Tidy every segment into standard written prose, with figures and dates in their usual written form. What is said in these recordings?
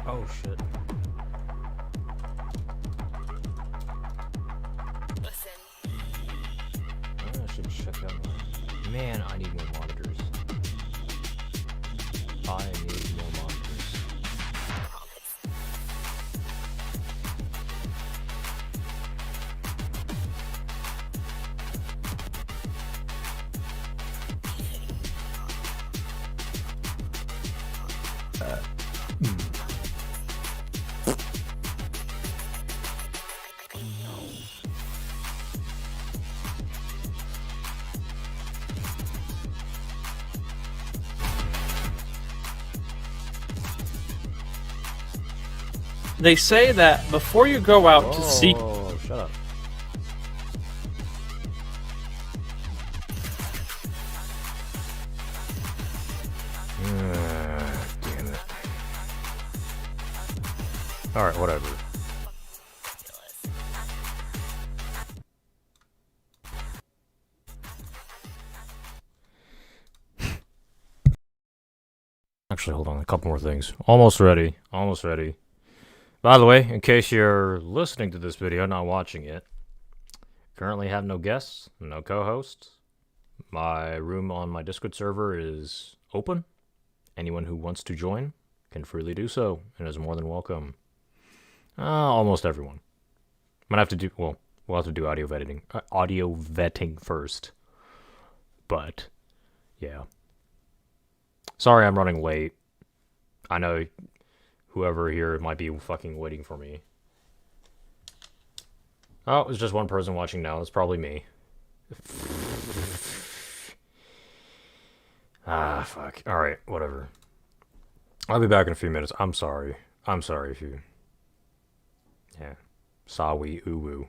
Oh shit. Listen. I should check out my... Man, I need more monitors. I need more monitors. They say that before you go out to seek... Oh, shut up. Damn it. Alright, whatever. Actually, hold on, a couple more things. Almost ready. Almost ready. By the way, in case you're listening to this video, not watching it, currently have no guests, no co-hosts. My room on my Discord server is open. Anyone who wants to join can freely do so, and is more than welcome. Almost everyone. Might have to do, well, we'll have to do audio vetting first. But, yeah. Sorry I'm running late. I know whoever here might be fucking waiting for me. Oh, it's just one person watching now. It's probably me. Fuck. Alright, whatever. I'll be back in a few minutes. I'm sorry. I'm sorry if you... Yeah. Sawi uwu.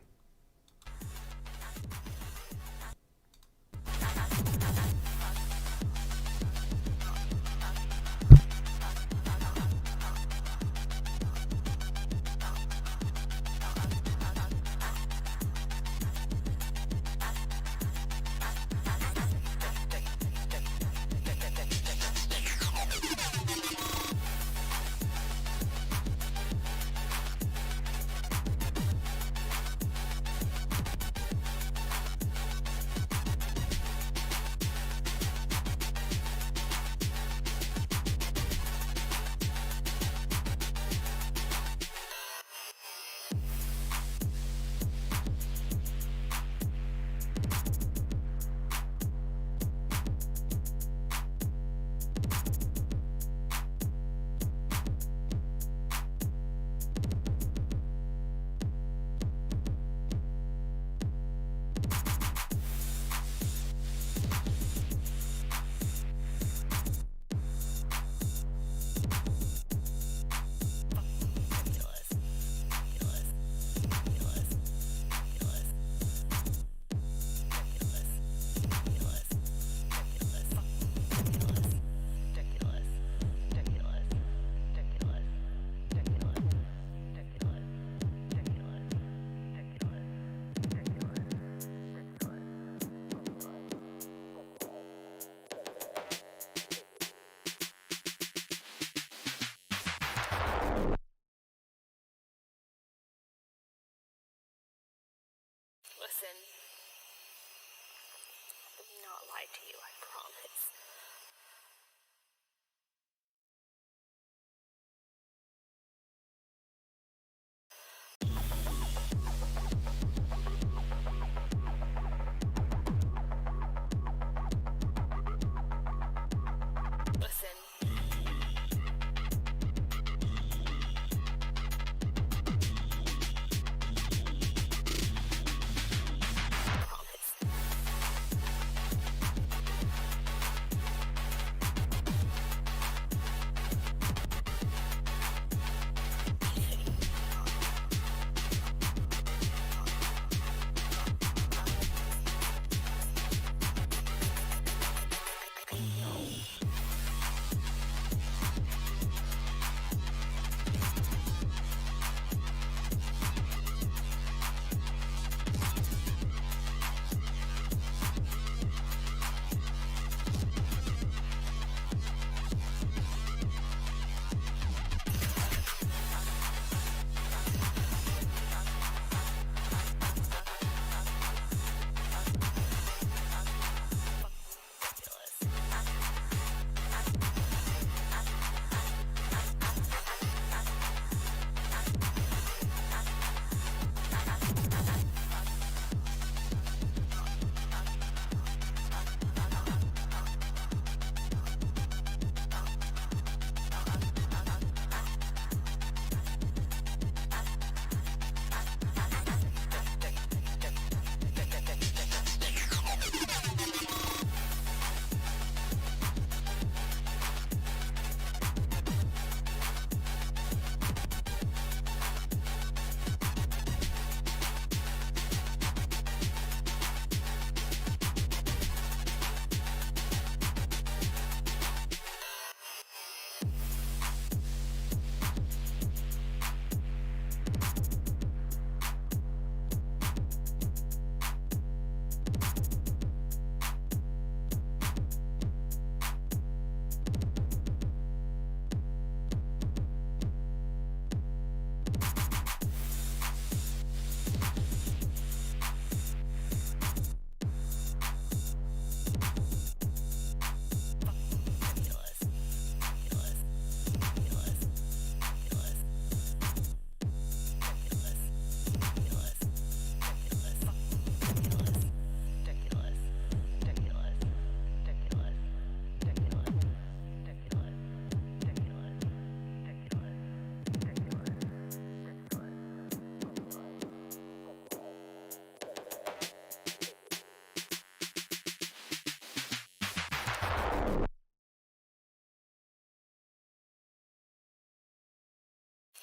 Listen. Let me not lie to you, I promise. Listen.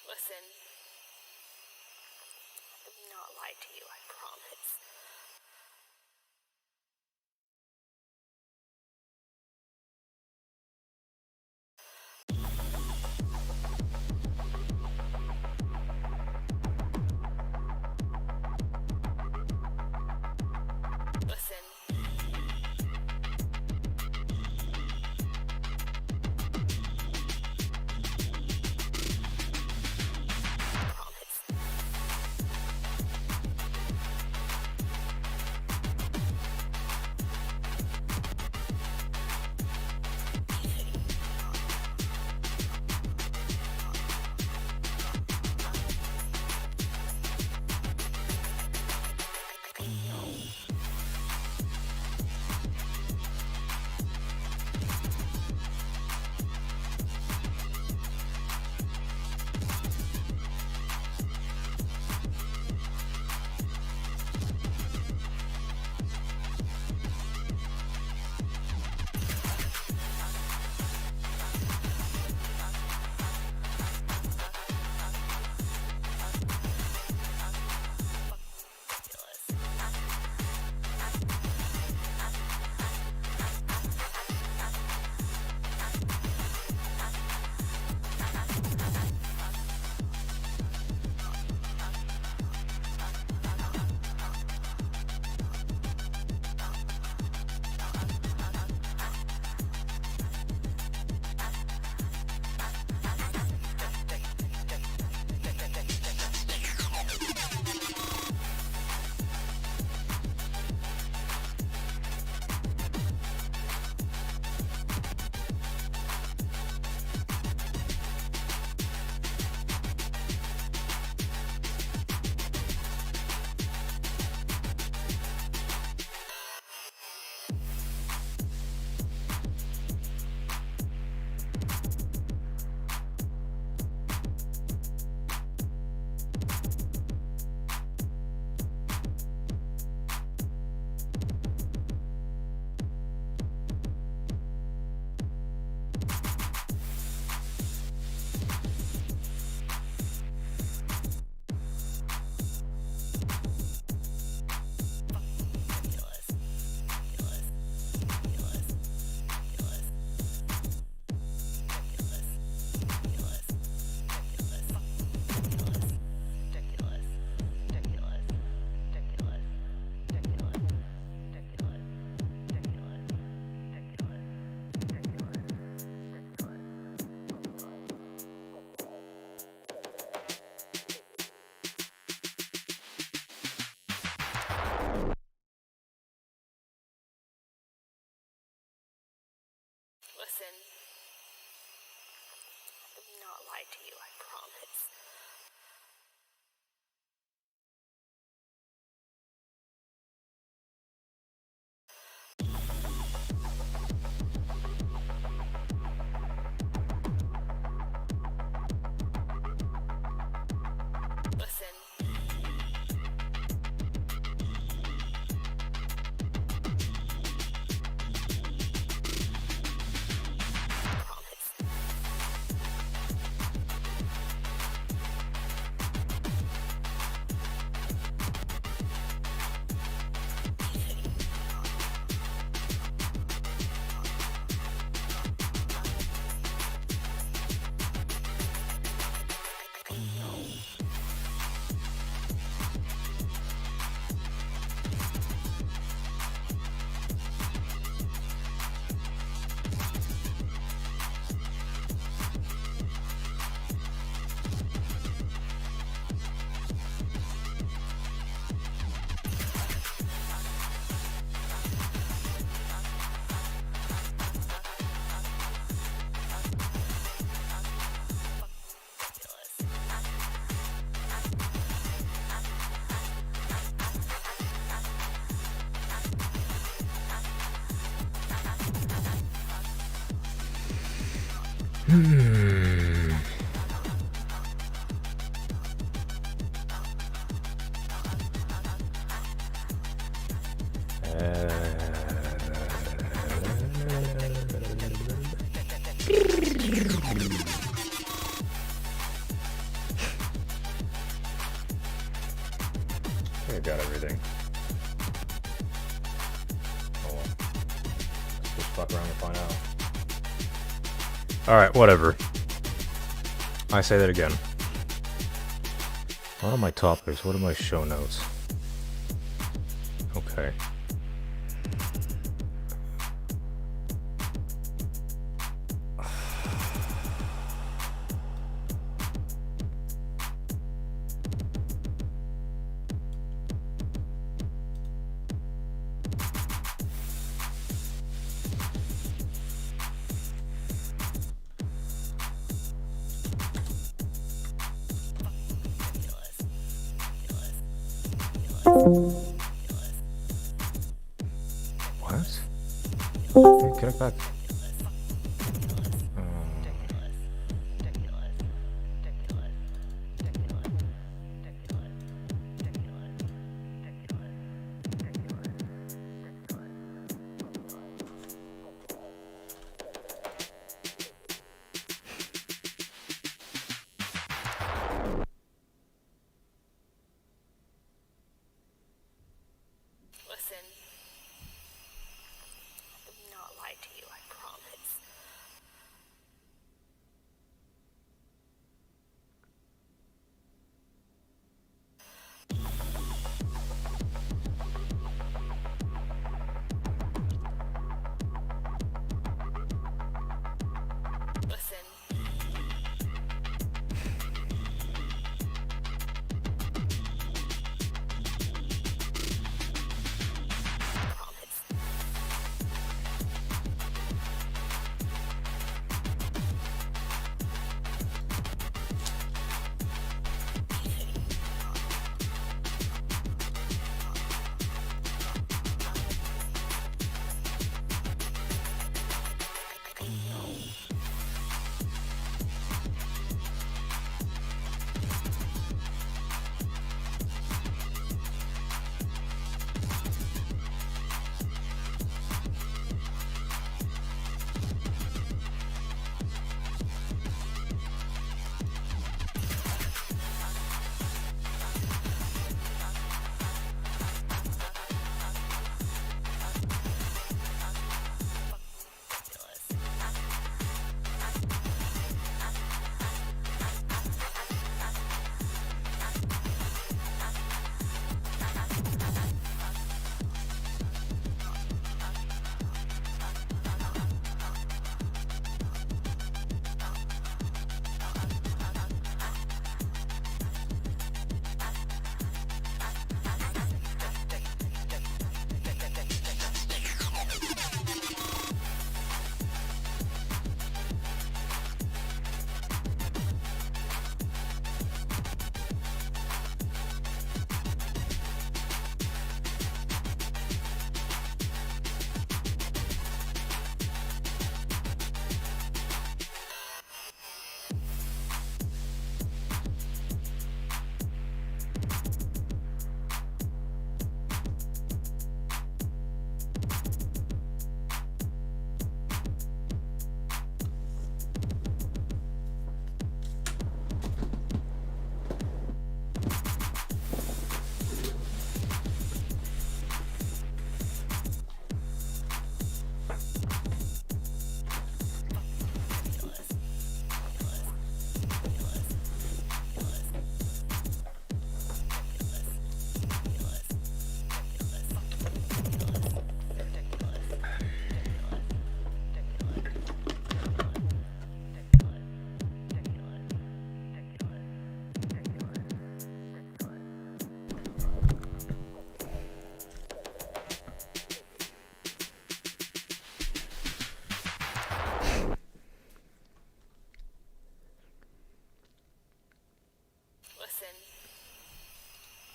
Listen. Let me not lie to you, I promise. Listen. Listen. Let me not lie to you, I promise. Listen. Promise. I got everything. Oh, well. Let's just fuck around and find out. Alright, whatever. I say that again. What are my topics? What are my show notes? Okay. What? Hey, get it back. Listen. Let me not lie to you, I promise.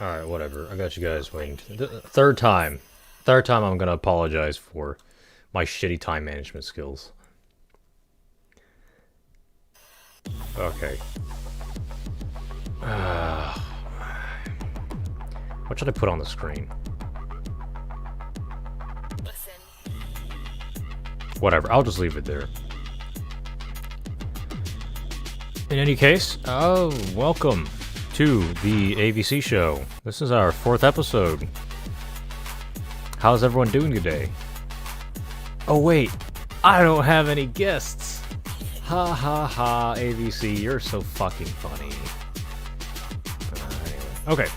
Alright, whatever. I got you guys waiting. Third time. Third time I'm gonna apologize for my shitty time management skills. Okay. What should I put on the screen? Listen. Whatever, I'll just leave it there. In any case, welcome to the AVC show. This is our 4th episode. How's everyone doing today? Oh wait, I don't have any guests. Ha ha ha, AVC, you're so fucking funny. Okay.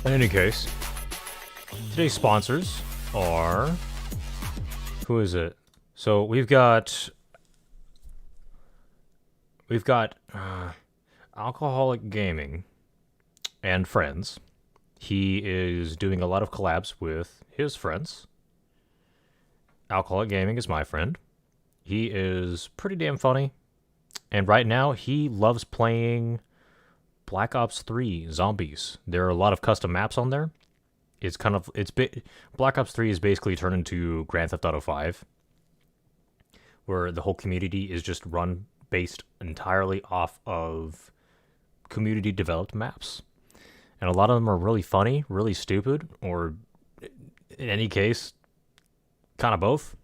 In any case, today's sponsors are... Who is it? So we've got Alcoholic Gaming and Friends. He is doing a lot of collabs with his friends. Alcoholic Gaming is my friend. He is pretty damn funny. And right now, he loves playing Black Ops 3 Zombies. There are a lot of custom maps on there. Black Ops 3 is basically turned into Grand Theft Auto 5, where the whole community is just run based entirely off of community developed maps. And a lot of them are really funny, really stupid, or in any case, kind of both.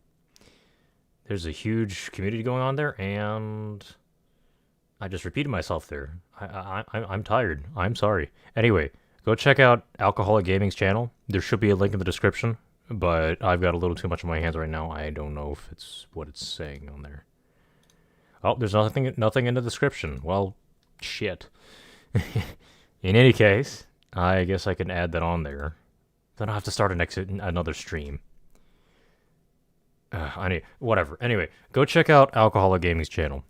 There's a huge community going on there, and I just repeated myself there. I'm tired. I'm sorry. Anyway, go check out Alcoholic Gaming's channel. There should be a link in the description, but I've got a little too much in my hands right now. I don't know if it's what it's saying on there. Oh, there's nothing in the description. Well, shit. In any case, I guess I can add that on there. Then I'll have to start another stream. Whatever. Anyway, go check out Alcoholic Gaming's channel.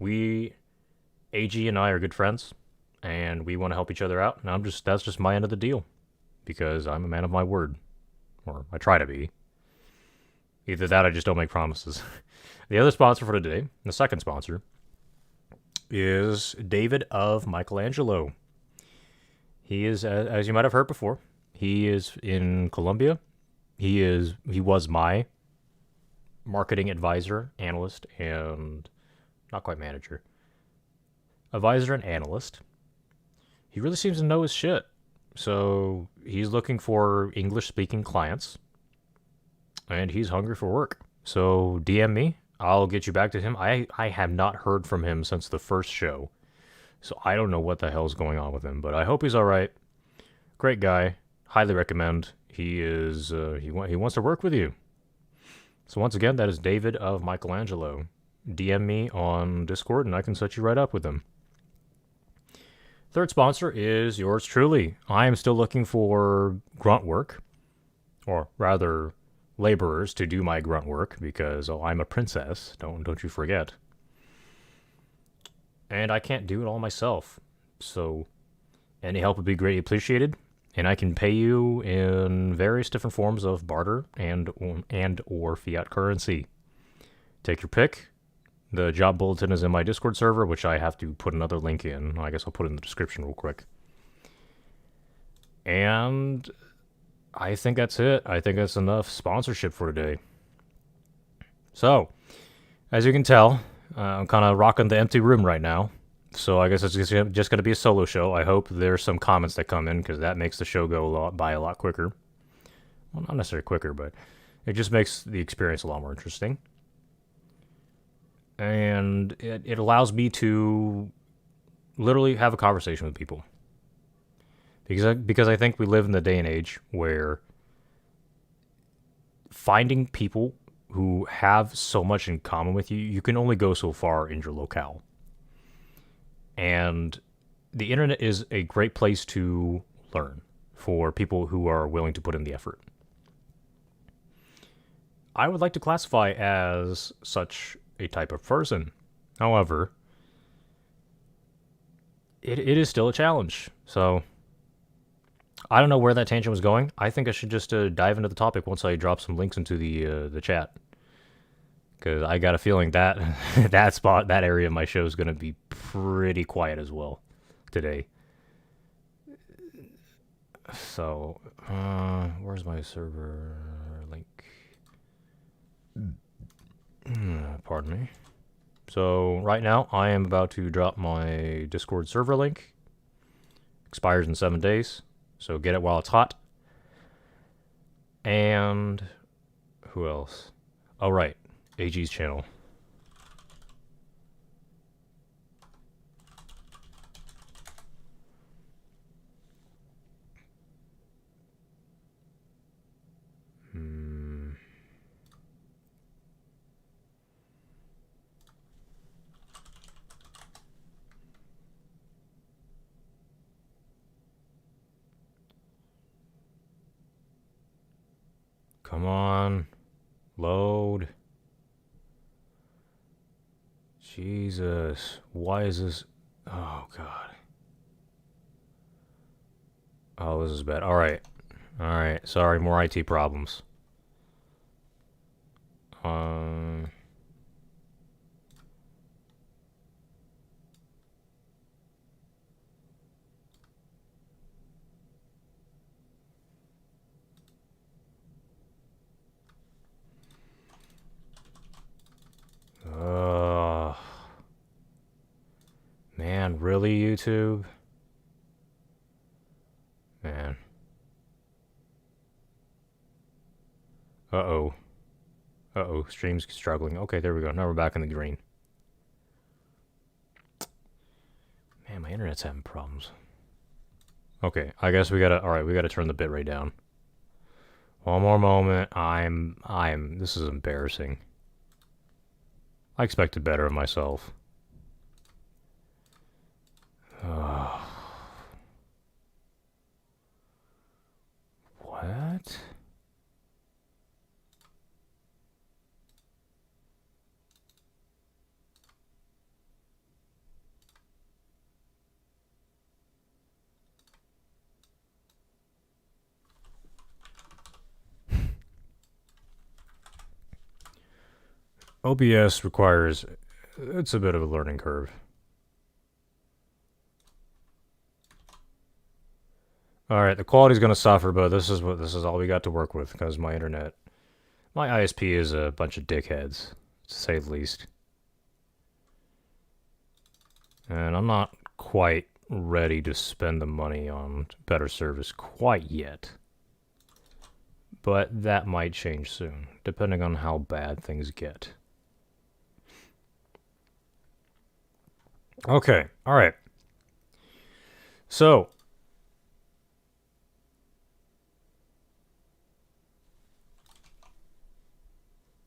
AG and I are good friends, and we want to help each other out. And that's just my end of the deal, because I'm a man of my word, or I try to be. Either that, or I just don't make promises. The other sponsor for today, the second sponsor, is David of Michelangelo. He is, as you might have heard before, he is in Colombia. He was my marketing advisor, analyst, and not quite manager. Advisor and analyst. He really seems to know his shit. So he's looking for English-speaking clients, and he's hungry for work. So DM me. I'll get you back to him. I have not heard from him since the first show, so I don't know what the hell's going on with him, but I hope he's all right. Great guy. Highly recommend. He wants to work with you. So once again, that is David of Michelangelo. DM me on Discord, and I can set you right up with him. Third sponsor is yours truly. I am still looking for grunt work, or rather, laborers to do my grunt work, because I'm a princess. Don't you forget. And I can't do it all myself. So any help would be greatly appreciated. And I can pay you in various different forms of barter and or fiat currency. Take your pick. The job bulletin is in my Discord server, which I have to put another link in. I guess I'll put it in the description real quick. And I think that's it. I think that's enough sponsorship for today. So, as you can tell, I'm kind of rocking the empty room right now. So I guess it's just going to be a solo show. I hope there's some comments that come in, because that makes the show go a lot quicker. Well, not necessarily quicker, but it just makes the experience a lot more interesting. And it allows me to literally have a conversation with people. Because I think we live in the day and age where finding people who have so much in common with you, you can only go so far in your locale. And the internet is a great place to learn for people who are willing to put in the effort. I would like to classify as such a type of person. However, it is still a challenge. So I don't know where that tangent was going. I think I should just dive into the topic once I drop some links into the chat. Because I got a feeling that that area of my show is going to be pretty quiet as well today. So, where's my server link? Pardon me. So, right now, I am about to drop my Discord server link. Expires in 7 days, so get it while it's hot. And who else? Oh, right. AG's channel. Come on. Load. Jesus. Why is this? Oh, God. Oh, this is bad. Alright. Alright. Sorry, more IT problems. Man, really, YouTube? Man. Uh-oh. Uh-oh, stream's struggling. Okay, there we go. Now we're back in the green. Man, my internet's having problems. Okay, I guess we gotta... Alright, we gotta turn the bitrate down. One more moment. This is embarrassing. I expected better of myself. What? OBS requires... It's a bit of a learning curve. Alright, the quality's gonna suffer, but this is all we got to work with, because my internet... My ISP is a bunch of dickheads, to say the least. And I'm not quite ready to spend the money on better service quite yet. But that might change soon, depending on how bad things get. Okay, alright. So...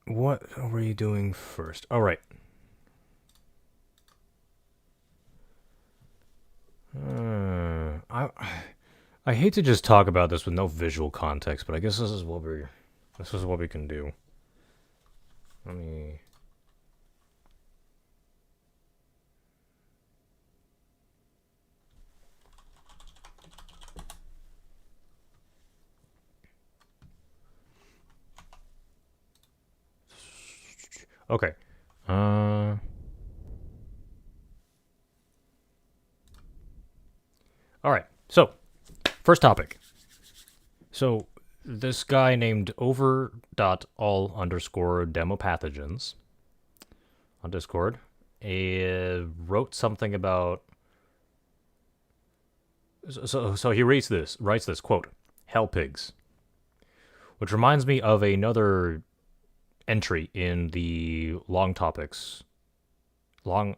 What were you doing first? Alright. I hate to just talk about this with no visual context, but I guess this is what we can do. Let me... Okay. Alright, so, first topic. So, this guy named over.all_demopathogens on Discord wrote something about... So he writes this, quote, Hell Pigs. Which reminds me of another entry in the long topics, oh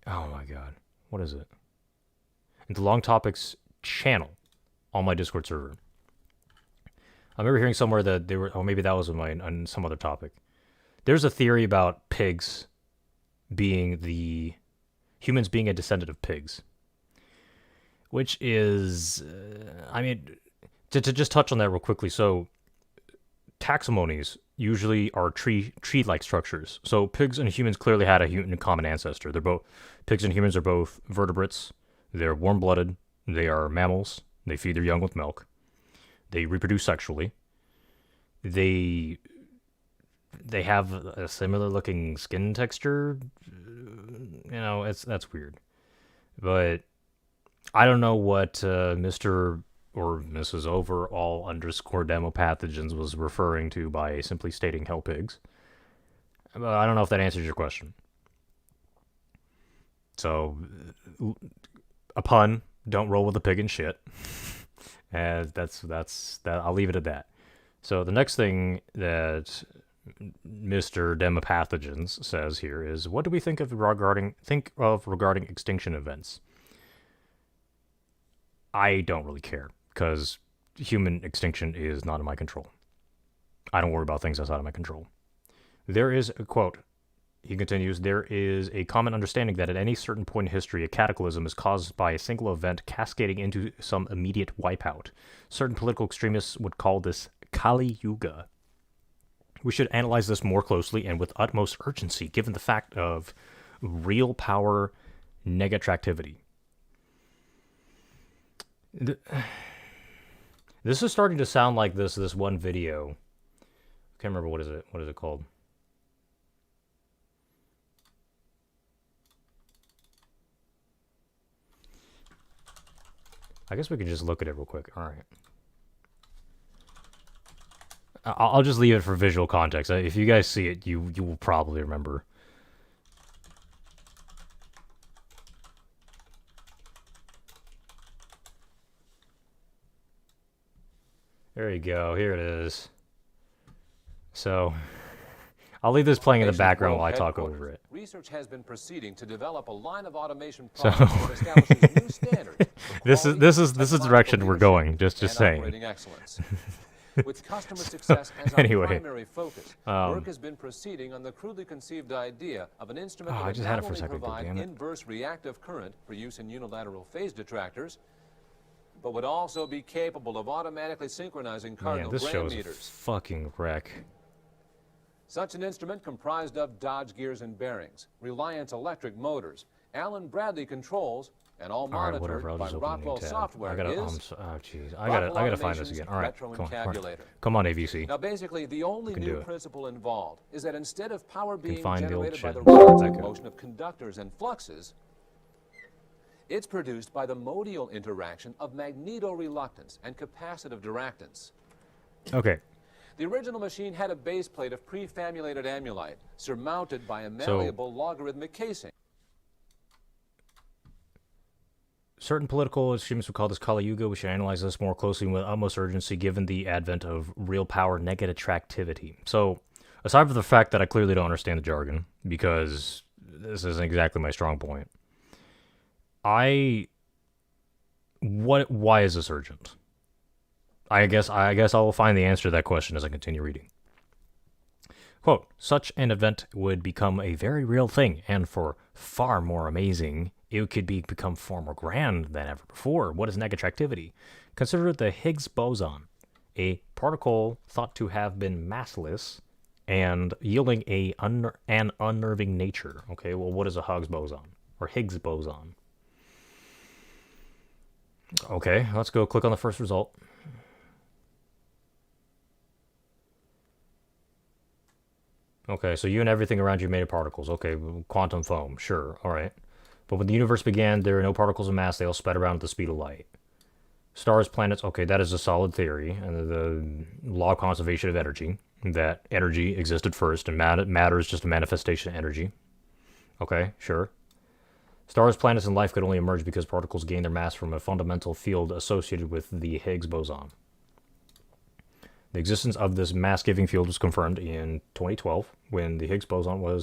my god, what is it? In the long topics channel on my Discord server. I remember hearing somewhere that they were, or maybe that was on some other topic. There's a theory about pigs being humans being a descendant of pigs. Which is, I mean, to just touch on that real quickly, so taxonomies usually are tree-like structures. So pigs and humans clearly had a common ancestor. Pigs and humans are both vertebrates. They're warm-blooded. They are mammals. They feed their young with milk. They reproduce sexually. They have a similar-looking skin texture. You know, that's weird. But I don't know what Mr. or Mrs. Overall underscore demo pathogens was referring to by simply stating hell pigs. But I don't know if that answers your question. So, a pun. Don't roll with a pig and shit. And that's that. I'll leave it at that. So the next thing that Mr. Demopathogens says here is, what do we think of regarding extinction events? I don't really care, because human extinction is not in my control. I don't worry about things outside of my control. There is a quote. He continues, there is a common understanding that at any certain point in history, a cataclysm is caused by a single event cascading into some immediate wipeout. Certain political extremists would call this Kali Yuga. We should analyze this more closely and with utmost urgency, given the fact of real power negattractivity. This is starting to sound like this one video. I can't remember what is it called. I guess we can just look at it real quick. All right. I'll just leave it for visual context. If you guys see it, you will probably remember. There you go. Here it is. So, I'll leave this playing in the background while I talk over it. Research has been proceeding to develop a line of automation So, products that establishes new standards. this is the direction we're going. Just saying. Operating excellence. With customer success as anyway, our primary focus, work has been proceeding on the crudely conceived idea of an instrument that would not only provide inverse reactive current for use in unilateral phase detractors, but would also be capable of automatically synchronizing cardinal this gram show's meters. a fucking wreck. Such an instrument comprised of Dodge gears and bearings, Reliance electric motors, Allen Bradley controls, and all monitored by Rockwell software I gotta find this again. All right, come on, AVC. Now, basically, the only new principle involved is that instead of power being generated by the relative motion of conductors and fluxes, it's produced by the modial interaction of magneto-reluctance and capacitive diractance. Okay. The original machine had a base plate of prefamulated amulite, surmounted by a malleable logarithmic casing. Certain political extremists would call this Kali Yuga. We should analyze this more closely with utmost urgency, given the advent of real power negattractivity. So, aside from the fact that I clearly don't understand the jargon, because this isn't exactly my strong point, why is this urgent? I guess I will find the answer to that question as I continue reading. Quote, such an event would become a very real thing, and for far more amazing, it could become far more grand than ever before. What is negattractivity? Consider the Higgs-Boson, a particle thought to have been massless and yielding an unnerving nature. Okay, well, what is a Higgs-Boson? Or Higgs-Boson? Okay, let's go click on the first result. Okay, so you and everything around you made of particles. Okay, quantum foam, sure, all right. But when the universe began, there were no particles of mass. They all sped around at the speed of light. Stars, planets, okay, that is a solid theory. And the law of conservation of energy, that energy existed first, and matter is just a manifestation of energy. Okay, sure. Stars, planets, and life could only emerge because particles gained their mass from a fundamental field associated with the Higgs boson. The existence of this mass-giving field was confirmed in 2012 when the Higgs boson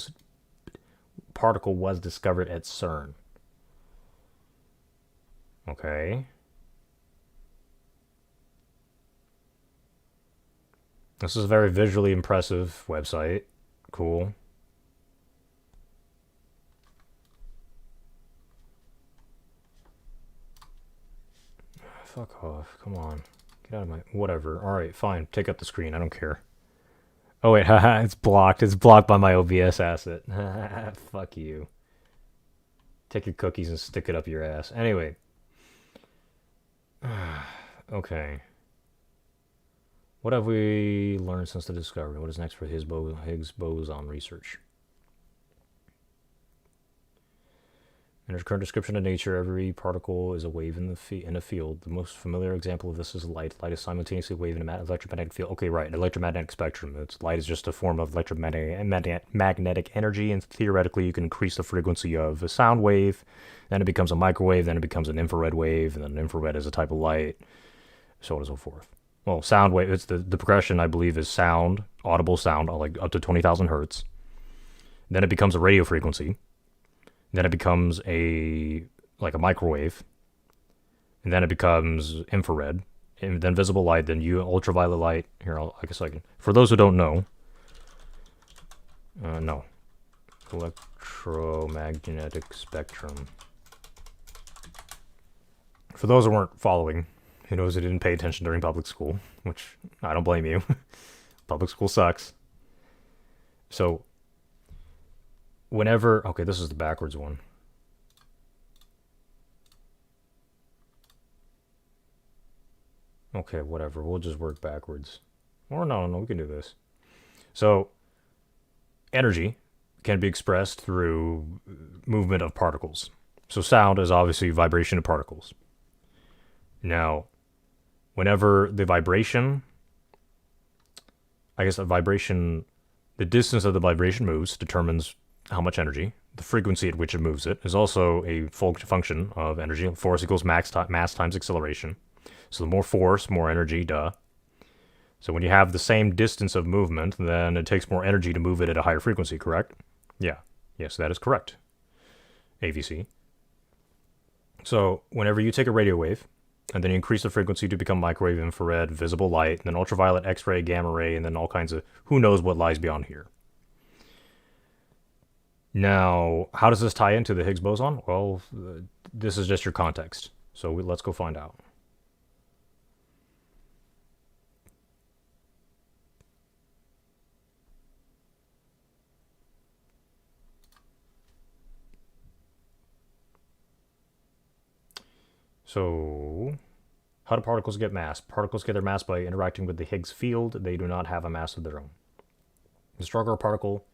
particle was discovered at CERN. Okay. This is a very visually impressive website. Cool. Fuck off. Come on. Get out of my... Whatever. Alright, fine. Take up the screen. I don't care. Oh, wait. Haha. It's blocked. It's blocked by my OBS asset. Fuck you. Take your cookies and stick it up your ass. Anyway. Okay. What have we learned since the discovery? What is next for Higgs boson research? In its current description of nature, every particle is a wave in a field. The most familiar example of this is light. Light is simultaneously a wave in an electromagnetic field. Okay, right, electromagnetic spectrum. Light is just a form of electromagnetic energy, and theoretically you can increase the frequency of a sound wave, then it becomes a microwave, then it becomes an infrared wave, and then infrared is a type of light, so on and so forth. Well, sound wave, it's the progression, I believe, is sound, audible sound, like up to 20,000 hertz. Then it becomes a radio frequency. Then it becomes like a microwave, and then it becomes infrared, and then visible light, then ultraviolet light. Here, I guess I can. For those who don't know, no, electromagnetic spectrum. For those who weren't following, who knows who didn't pay attention during public school, which I don't blame you. Public school sucks. So. Whenever, okay, this is the backwards one. Okay, whatever, we'll just work backwards. Or no, we can do this. So, energy can be expressed through movement of particles. So sound is obviously vibration of particles. Now, whenever the vibration, the distance of the vibration moves determines how much energy. The frequency at which it moves it is also a function of energy. Force equals mass times acceleration. So the more force, more energy, duh. So when you have the same distance of movement, then it takes more energy to move it at a higher frequency, correct? Yeah. Yes, that is correct. AVC. So whenever you take a radio wave, and then you increase the frequency to become microwave, infrared, visible light, and then ultraviolet, X-ray, gamma ray, and then all kinds of who knows what lies beyond here. Now, how does this tie into the Higgs boson? Well, this is just your context. So let's go find out. So, how do particles get mass? Particles get their mass by interacting with the Higgs field. They do not have a mass of their own. The stronger a particle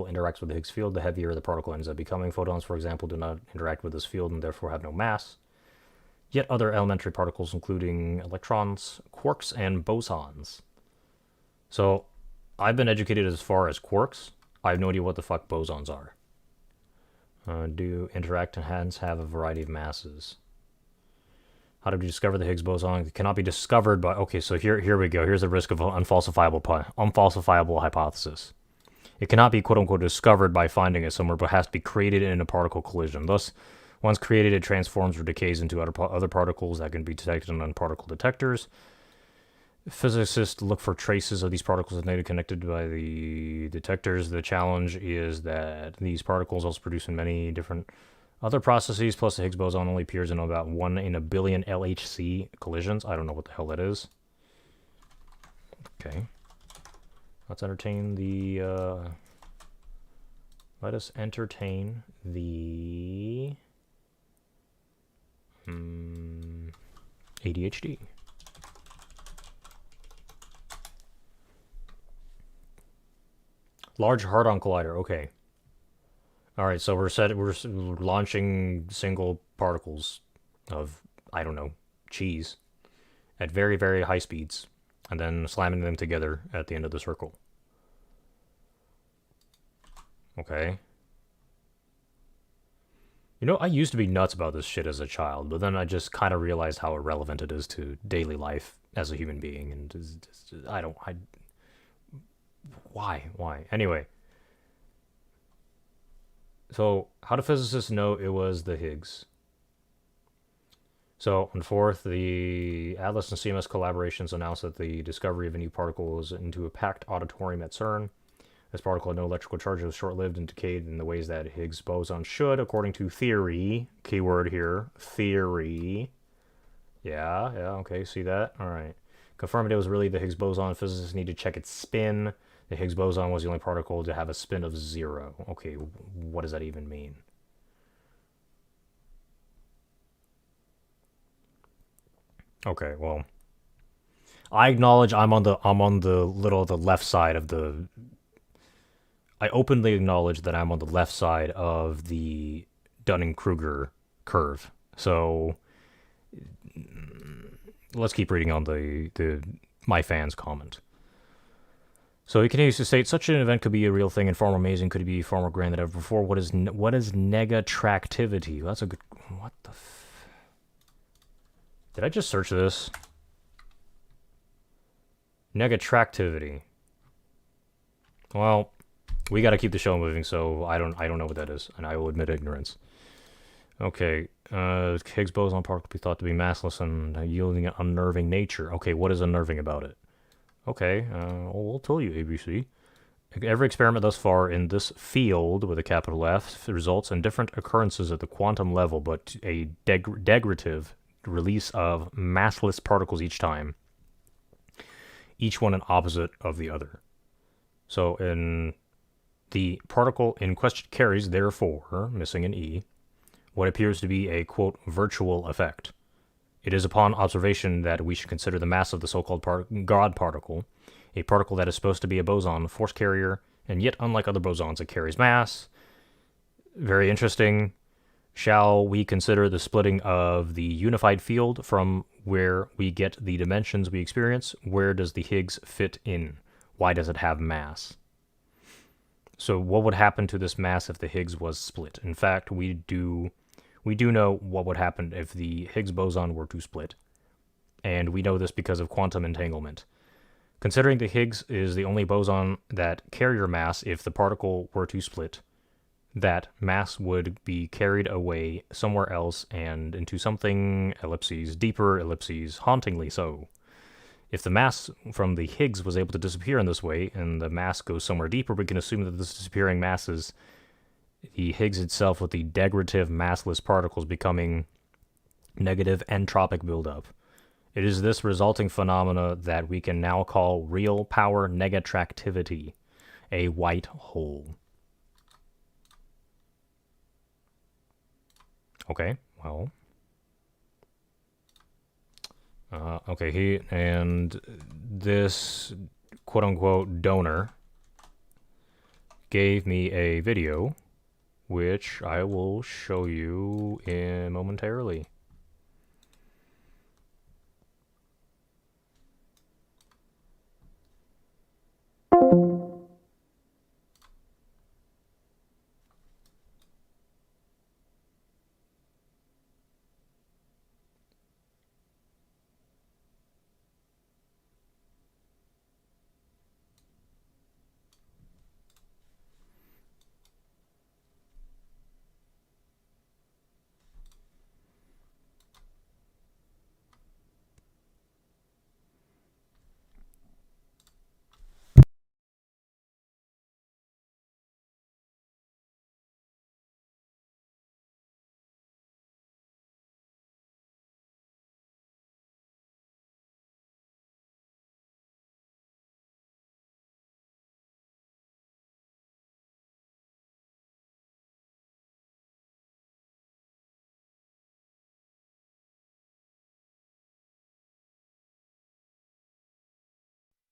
interacts with the Higgs field, the heavier the particle ends up becoming. Photons, for example, do not interact with this field and therefore have no mass. Yet other elementary particles, including electrons, quarks, and bosons. So, I've been educated as far as quarks. I have no idea what the fuck bosons are. Do interact and hence have a variety of masses. How did we discover the Higgs boson? It cannot be discovered by... Okay, so here we go. Here's the risk of unfalsifiable hypothesis. It cannot be quote-unquote discovered by finding it somewhere, but has to be created in a particle collision. Thus, once created, it transforms or decays into other particles that can be detected on particle detectors. Physicists look for traces of these particles and data connected by the detectors. The challenge is that these particles also produce in many different other processes, plus the Higgs boson only appears in about 1 in a billion LHC collisions. I don't know what the hell that is. Okay. Let's entertain the... let us entertain the... ADHD. Large Hadron Collider, okay. Alright, so we're launching single particles of, I don't know, cheese at very, very high speeds, and then slamming them together at the end of the circle. Okay. You know, I used to be nuts about this shit as a child, but then I just kind of realized how irrelevant it is to daily life as a human being, and Why? Anyway. So, how do physicists know it was the Higgs? So, on 4th, the Atlas and CMS collaborations announced that the discovery of a new particle was into a packed auditorium at CERN. This particle had no electrical charge. It was short-lived and decayed in the ways that Higgs boson should, according to theory. Keyword here, theory. Yeah, okay, see that? All right. Confirmed it was really the Higgs boson. Physicists need to check its spin. The Higgs boson was the only particle to have a spin of 0. Okay, what does that even mean? Okay, well, I acknowledge I'm on the left side of the... I openly acknowledge that I'm on the left side of the Dunning-Kruger curve. So let's keep reading on the my fans comment. So he continues to state, such an event could be a real thing and far more amazing, could be far more grand than ever before. What is negatractivity? That's a good... What the Did I just search this? Negatractivity. Well, we gotta keep the show moving, so I don't know what that is, and I will admit ignorance. Okay, Higgs-Boson particle be thought to be massless and yielding an unnerving nature. Okay, what is unnerving about it? Okay, we'll tell you, ABC. Every experiment thus far in this field, with a capital F, results in different occurrences at the quantum level, but a degradative release of massless particles each time. Each one an opposite of the other. So, in the particle in question carries, therefore, missing an E, what appears to be a, quote, virtual effect. It is upon observation that we should consider the mass of the so-called God particle, a particle that is supposed to be a boson force carrier, and yet, unlike other bosons, it carries mass. Very interesting. Shall we consider the splitting of the unified field from where we get the dimensions we experience? Where does the Higgs fit in? Why does it have mass? So what would happen to this mass if the Higgs was split? In fact, we do know what would happen if the Higgs boson were to split. And we know this because of quantum entanglement. Considering the Higgs is the only boson that carrier mass, if the particle were to split, that mass would be carried away somewhere else and into something, ellipses, deeper, ellipses, hauntingly so. If the mass from the Higgs was able to disappear in this way, and the mass goes somewhere deeper, we can assume that this disappearing mass is the Higgs itself with the degradative massless particles becoming negative entropic buildup. It is this resulting phenomena that we can now call real power negatractivity, a white hole. Okay, well... okay, this quote-unquote donor gave me a video, which I will show you momentarily.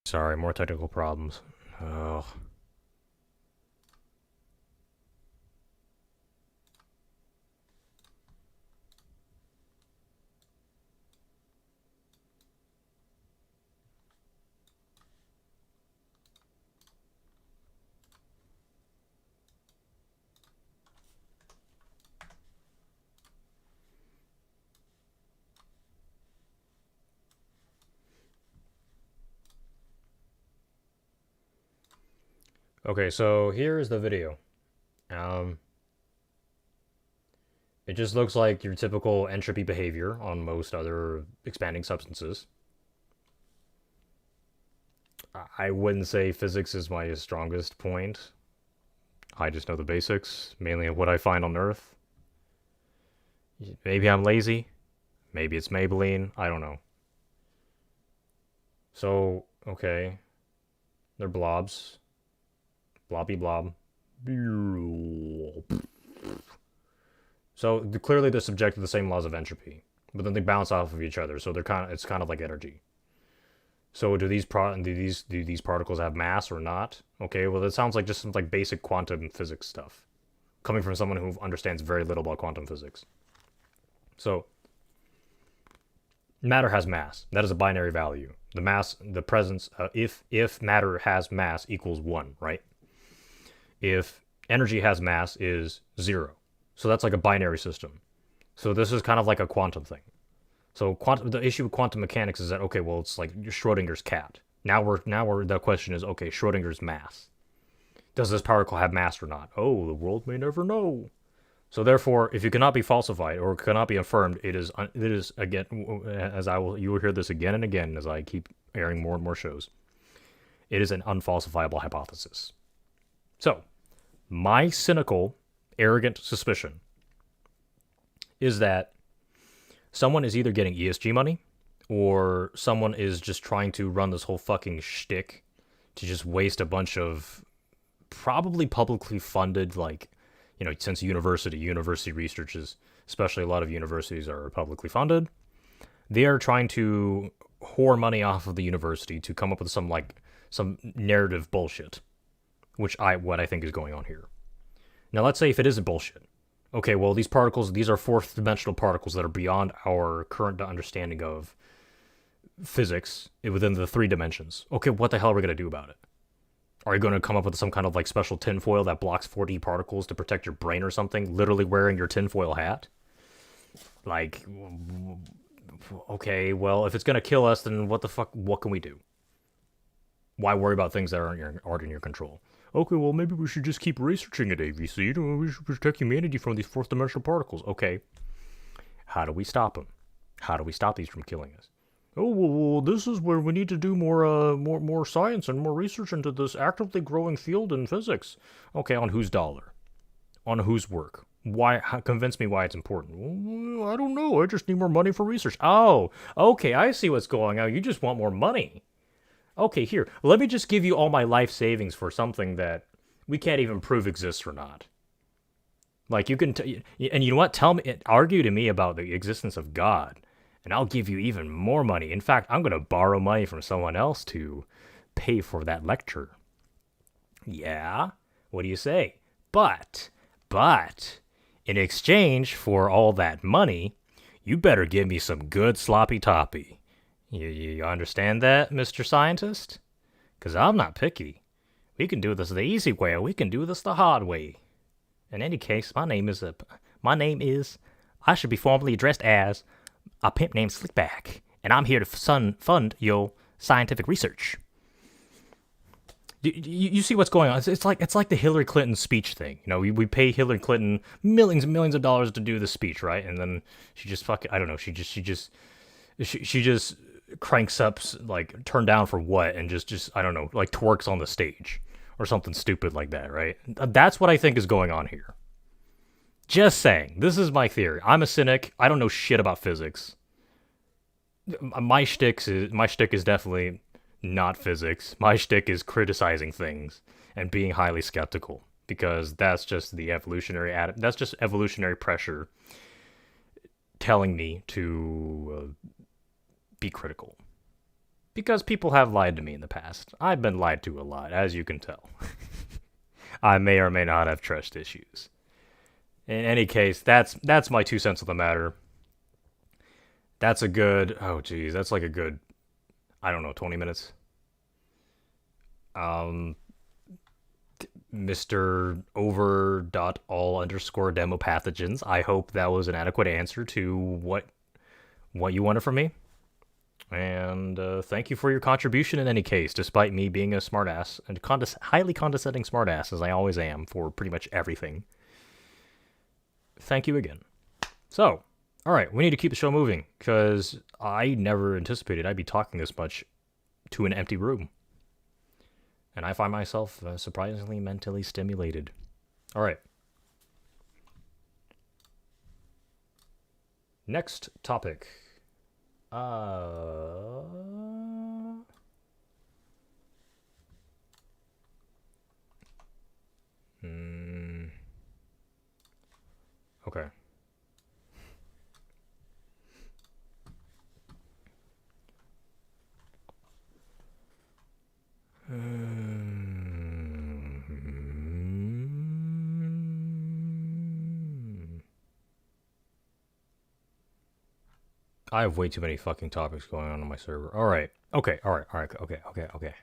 Sorry, more technical problems. Oh. Okay, so here's the video. It just looks like your typical entropy behavior on most other expanding substances. I wouldn't say physics is my strongest point. I just know the basics, mainly of what I find on Earth. Maybe I'm lazy. Maybe it's Maybelline. I don't know. So, okay. They're blobs. Blobby blob. So clearly they're subject to the same laws of entropy, but then they bounce off of each other. So it's kind of like energy. So do these particles have mass or not? Okay, well that sounds like just some like basic quantum physics stuff. coming from someone who understands very little about quantum physics. So, matter has mass. That is a binary value. The mass, the presence, if matter has mass equals 1, right? If energy has mass is 0. So that's like a binary system. So this is kind of like a quantum thing. So the issue with quantum mechanics is that, okay, well, it's like Schrodinger's cat. Now the question is, okay, Schrodinger's mass. Does this particle have mass or not? Oh, the world may never know. So therefore, if it cannot be falsified or cannot be affirmed, it is again, you will hear this again and again as I keep airing more and more shows. It is an unfalsifiable hypothesis. So, my cynical, arrogant suspicion is that someone is either getting ESG money or someone is just trying to run this whole fucking shtick to just waste a bunch of probably publicly funded, like, you know, since university researches, especially a lot of universities are publicly funded, they are trying to whore money off of the university to come up with some narrative bullshit, what I think is going on here. Now, let's say if it isn't bullshit. Okay, well, these are fourth dimensional particles that are beyond our current understanding of physics within the 3 dimensions. Okay, what the hell are we going to do about it? Are you going to come up with some kind of like special tinfoil that blocks 4D particles to protect your brain or something? Literally wearing your tinfoil hat? Like, okay, well, if it's going to kill us, then what can we do? Why worry about things that aren't in your control? Okay, well, maybe we should just keep researching it, AVC. We should protect humanity from these fourth dimensional particles. Okay, how do we stop them? How do we stop these from killing us? Oh, well, this is where we need to do more science and more research into this actively growing field in physics. Okay, on whose dollar? On whose work? Why? Convince me why it's important. Well, I don't know. I just need more money for research. Oh, okay, I see what's going on. You just want more money. Okay, here, let me just give you all my life savings for something that we can't even prove exists or not. Like, you can, and you know what? Argue to me about the existence of God, and I'll give you even more money. In fact, I'm going to borrow money from someone else to pay for that lecture. Yeah? What do you say? But, in exchange for all that money, you better give me some good sloppy toppy. You understand that, Mr. Scientist? Because I'm not picky. We can do this the easy way, or we can do this the hard way. In any case, my name is, I should be formally addressed as a pimp named Slickback, and I'm here to fund your scientific research. You see what's going on? It's like the Hillary Clinton speech thing. You know, we pay Hillary Clinton millions and millions of dollars to do the speech, right? And then she just I don't know. She just cranks up, like, turn down for what, and just I don't know, like, twerks on the stage or something stupid like that, right? That's what I think is going on here. Just saying. This is my theory. I'm a cynic. I don't know shit about physics. My shtick is definitely not physics. My shtick is criticizing things and being highly skeptical, because that's just the that's just evolutionary pressure telling me to be critical. Because people have lied to me in the past. I've been lied to a lot, as you can tell. I may or may not have trust issues. In any case, that's my 2 cents of the matter. That's a good, that's like a good, I don't know, 20 minutes. Mr. over.all_demopathogens. I hope that was an adequate answer to what you wanted from me. And thank you for your contribution in any case, despite me being a smartass, and highly condescending smartass, as I always am for pretty much everything. Thank you again. So, alright, we need to keep the show moving, because I never anticipated I'd be talking this much to an empty room. And I find myself surprisingly mentally stimulated. Alright. Next topic. Okay. I have way too many fucking topics going on my server. All right. Okay. All right. All right. Okay. Okay. Okay.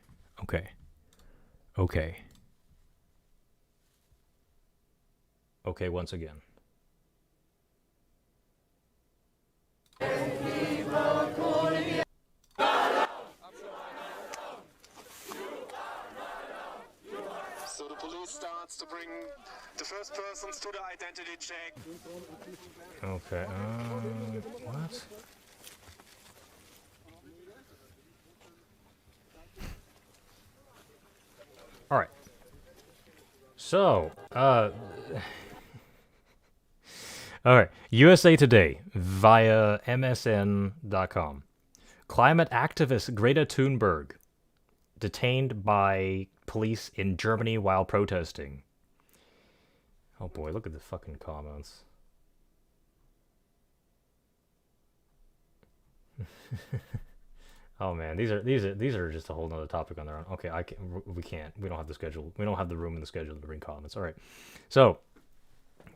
Okay. Okay. Okay. Once again. So the police starts to bring the first persons to the identity check. Okay. What? All right. So, all right. USA Today via MSN.com. Climate activist Greta Thunberg detained by police in Germany while protesting. Oh boy, look at the fucking comments. Oh man, these are just a whole nother topic on their own. Okay, we don't have the schedule. We don't have the room in the schedule to bring comments. All right. So,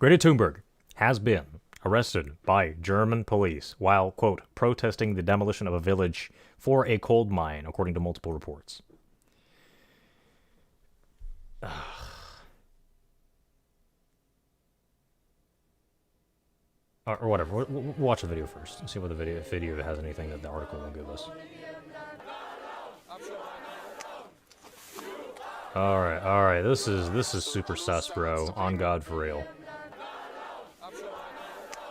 Greta Thunberg has been arrested by German police while, quote, protesting the demolition of a village for a coal mine, according to multiple reports. Or whatever. We'll watch the video first and see what the video has anything that the article will give us. All right. This is super sus, bro. On God, for real.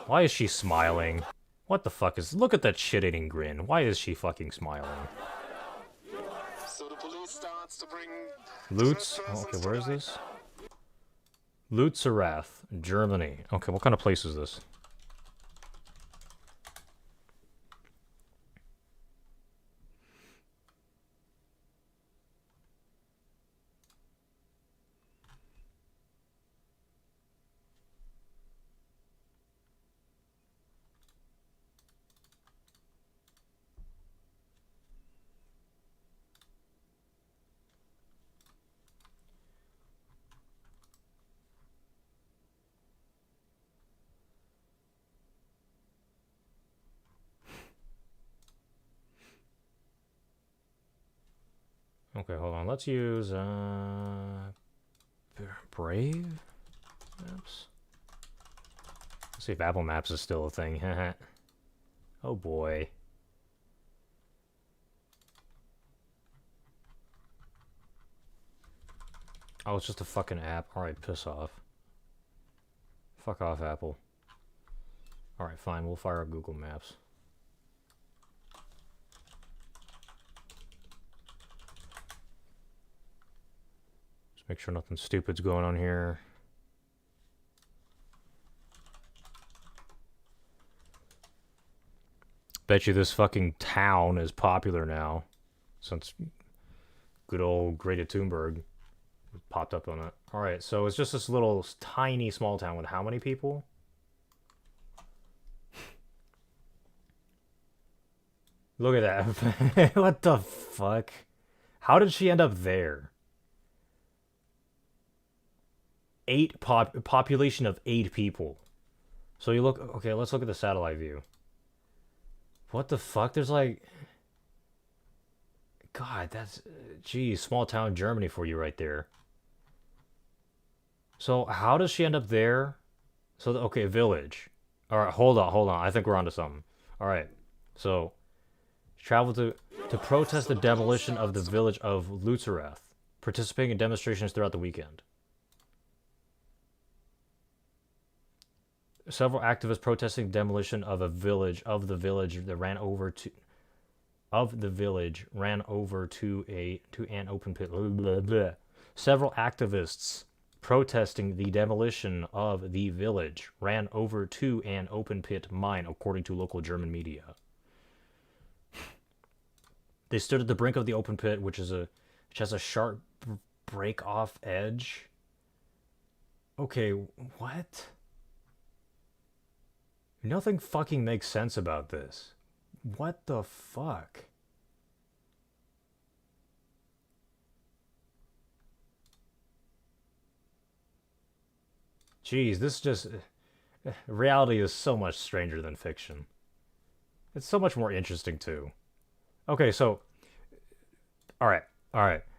Why is she smiling? What the fuck is... Look at that shit-eating grin. Why is she fucking smiling? So the police starts to bring Lutz... Oh, okay, where is this? Lutzerath, Germany. Okay, what kind of place is this? Okay, hold on. Let's use Brave Maps. Let's see if Apple Maps is still a thing. Oh boy. Oh, it's just a fucking app. Alright, piss off. Fuck off, Apple. Alright, fine. We'll fire up Google Maps. Make sure nothing stupid's going on here. Bet you this fucking town is popular now. Since good old Greta Thunberg popped up on it. Alright, so it's just this little tiny small town with how many people? Look at that. What the fuck? How did she end up there? Population of 8 people. So you look... Okay, let's look at the satellite view. What the fuck? There's like... God, that's... Geez, small town Germany for you right there. So how does she end up there? So, okay, village. Alright, hold on. I think we're onto something. Alright, so... Traveled to protest the demolition of the village of Lutzerath. Participating in demonstrations throughout the weekend. Several activists protesting demolition of the village that ran over to an open pit. Blah, blah, blah. Several activists protesting the demolition of the village ran over to an open pit mine, according to local German media. They stood at the brink of the open pit, which has a sharp break-off edge. Okay, what? Nothing fucking makes sense about this. What the fuck? Jeez, this just... Reality is so much stranger than fiction. It's so much more interesting too. Okay, so all right.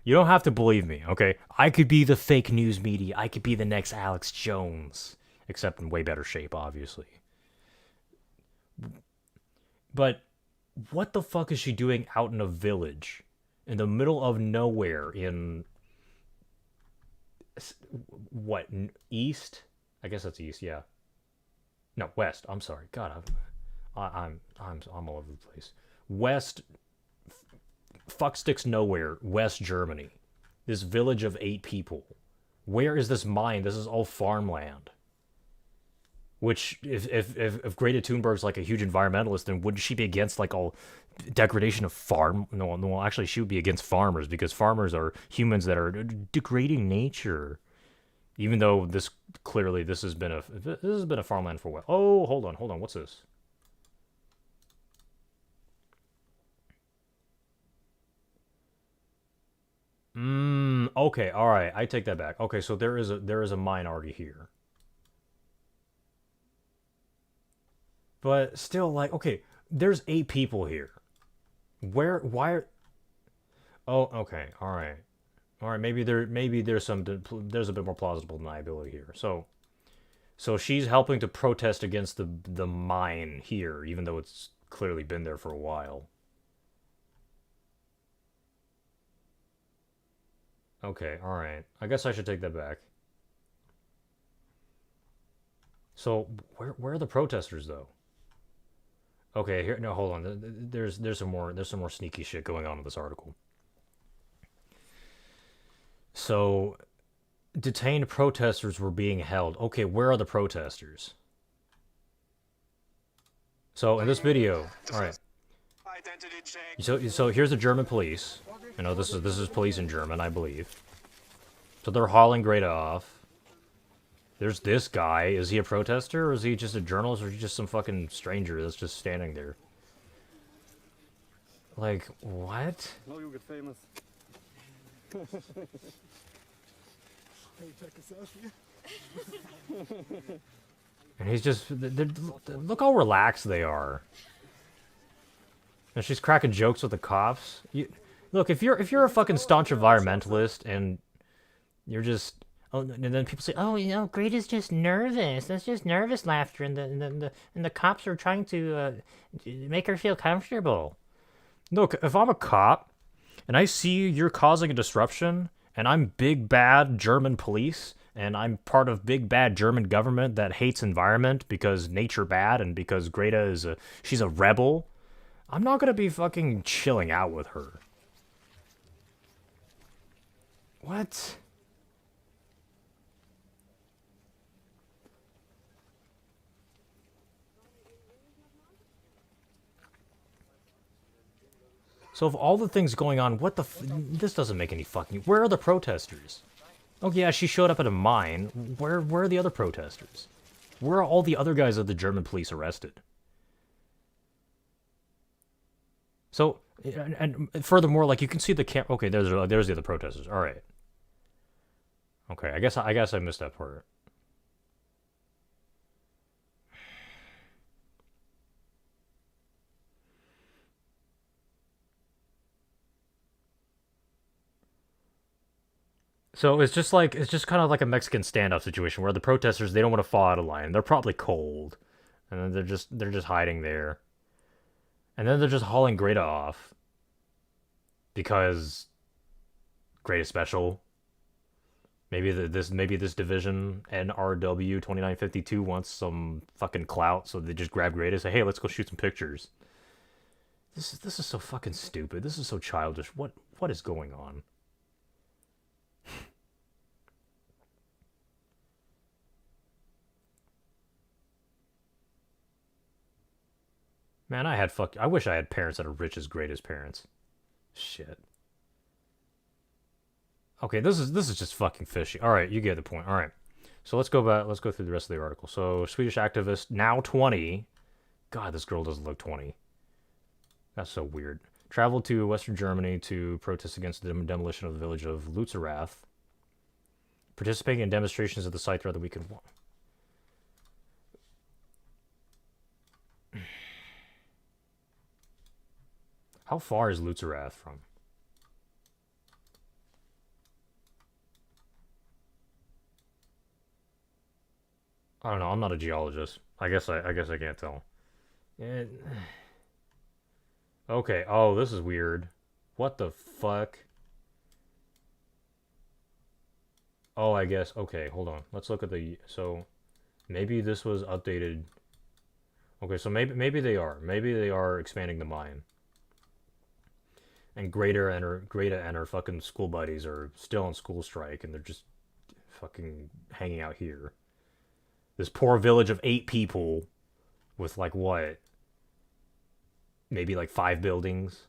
You don't have to believe me, okay? I could be the fake news media. I could be the next Alex Jones, except in way better shape, obviously. But what the fuck is she doing out in a village in the middle of nowhere in what, east? I guess that's east, yeah. No, west. I'm sorry. God, I'm all over the place. West, fuck sticks nowhere. West Germany. This village of 8 people. Where is this mine? This is all farmland. Which, if Greta Thunberg's like a huge environmentalist, then wouldn't she be against like all degradation of farm? No, actually, she would be against farmers because farmers are humans that are degrading nature. Even though this has been a farmland for a while. Oh, hold on. What's this? Okay, all right. I take that back. Okay, so there is a mine already here. But still, like, okay, there's 8 people here. Why are... Oh, okay, all right. All right, maybe there's a bit more plausible deniability here. So she's helping to protest against the mine here, even though it's clearly been there for a while. Okay, all right. I guess I should take that back. So where are the protesters though? Okay, here, no, hold on. There's some more sneaky shit going on in this article. So, detained protesters were being held. Okay, where are the protesters? So in this video, all right. So here's the German police. You know, this is police in German, I believe. So they're hauling Greta off. There's this guy. Is he a protester, or is he just a journalist, or is he just some fucking stranger that's just standing there? Like, what? No, you get famous. And he's just... look how relaxed they are. And she's cracking jokes with the cops. Look, if you're a fucking staunch environmentalist, and you're just... Oh, and then people say, "Oh, you know, Greta's just nervous. That's just nervous laughter, and the cops are trying to make her feel comfortable." Look, if I'm a cop, and I see you're causing a disruption, and I'm big bad German police, and I'm part of big bad German government that hates environment because nature bad, and because Greta she's a rebel, I'm not gonna be fucking chilling out with her. What? So of all the things going on, what the this doesn't make any fucking... Where are the protesters? Oh yeah, she showed up at a mine. Where are the other protesters? Where are all the other guys of the German police arrested? So, and furthermore, like, you can see the camp... Okay, there's the other protesters. All right. Okay, I guess I missed that part. So it's just kind of like a Mexican standoff situation where the protesters, they don't want to fall out of line. They're probably cold, and then they're just hiding there, and then they're just hauling Greta off because Greta's special. Maybe this division NRW 2952 wants some fucking clout, so they just grab Greta and say, "Hey, let's go shoot some pictures." This is so fucking stupid. This is so childish. What is going on? Man, I wish I had parents that are rich as great as parents. Shit. Okay, this is just fucking fishy. All right, you get the point. All right. So let's go back. Let's go through the rest of the article. So Swedish activist, now 20. God, this girl doesn't look 20. That's so weird. Traveled to Western Germany to protest against the demolition of the village of Lutzerath. Participating in demonstrations at the site throughout the weekend. How far is Lutzeroth from? I don't know. I'm not a geologist. I guess I can't tell. Okay. Oh, this is weird. What the fuck? Oh, I guess. Okay, hold on. Let's look at the. So, maybe this was updated. Okay, so maybe they are. Maybe they are expanding the mine. And Greta and her fucking school buddies are still on school strike, and they're just fucking hanging out here. This poor village of 8 people, with like what? Maybe like 5 buildings.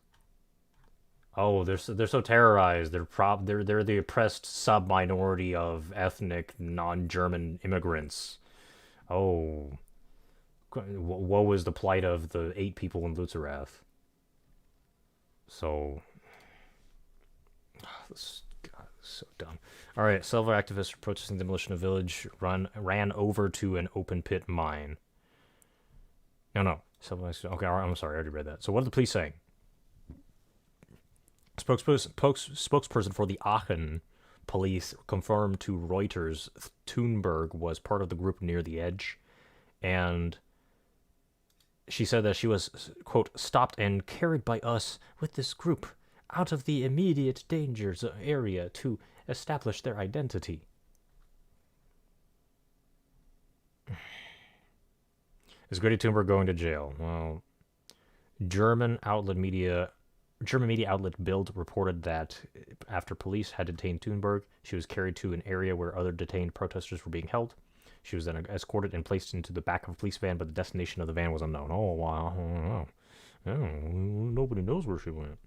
Oh, they're so terrorized. They're the oppressed sub-minority of ethnic non-German immigrants. Oh, woe is the plight of the 8 people in Lutzeroth. So, this, God, this is so dumb. All right, several activists protesting demolition of village ran over to an open pit mine. No. Okay, I'm sorry, I already read that. So what are the police saying? Spokesperson for the Aachen police confirmed to Reuters Thunberg was part of the group near the edge, and she said that she was, quote, stopped and carried by us with this group out of the immediate dangers area to establish their identity. Is Greta Thunberg going to jail? Well, German media outlet Bild reported that after police had detained Thunberg, she was carried to an area where other detained protesters were being held. She was then escorted and placed into the back of a police van, but the destination of the van was unknown. Oh, wow. Nobody knows where she went.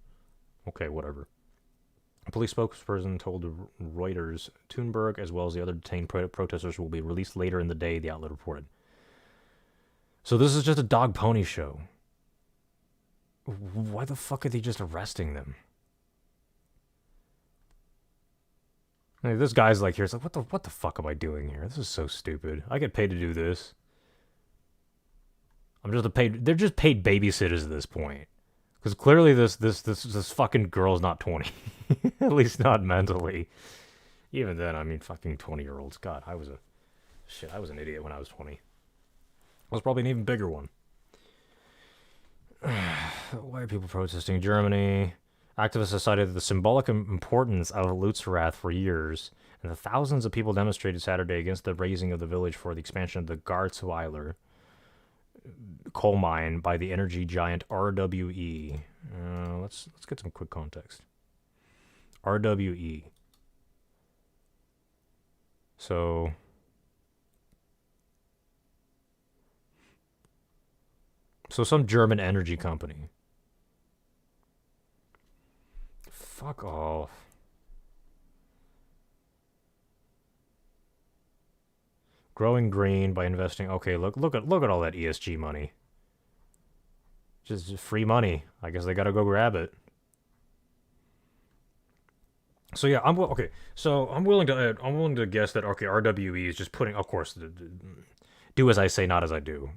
Okay, whatever. A police spokesperson told Reuters Thunberg, as well as the other detained protesters, will be released later in the day, the outlet reported. So this is just a dog pony show. Why the fuck are they just arresting them? Like, this guy's like here. It's like, what the fuck am I doing here? This is so stupid. I get paid to do this. They're just paid babysitters at this point. Because clearly this fucking girl's not 20. At least not mentally. Even then, I mean, fucking 20-year-olds. God, I was an idiot when I was 20. I was probably an even bigger one. Why are people protesting in Germany? Activists have cited the symbolic importance of Lutzeroth for years, and the thousands of people demonstrated Saturday against the razing of the village for the expansion of the Garzweiler coal mine by the energy giant RWE. Let's get some quick context. RWE. So some German energy company. Fuck off. Growing green by investing. Okay, look at all that ESG money. Just free money. I guess they gotta go grab it. So yeah, I'm willing to guess that okay, RWE is just putting. Of course, do as I say, not as I do.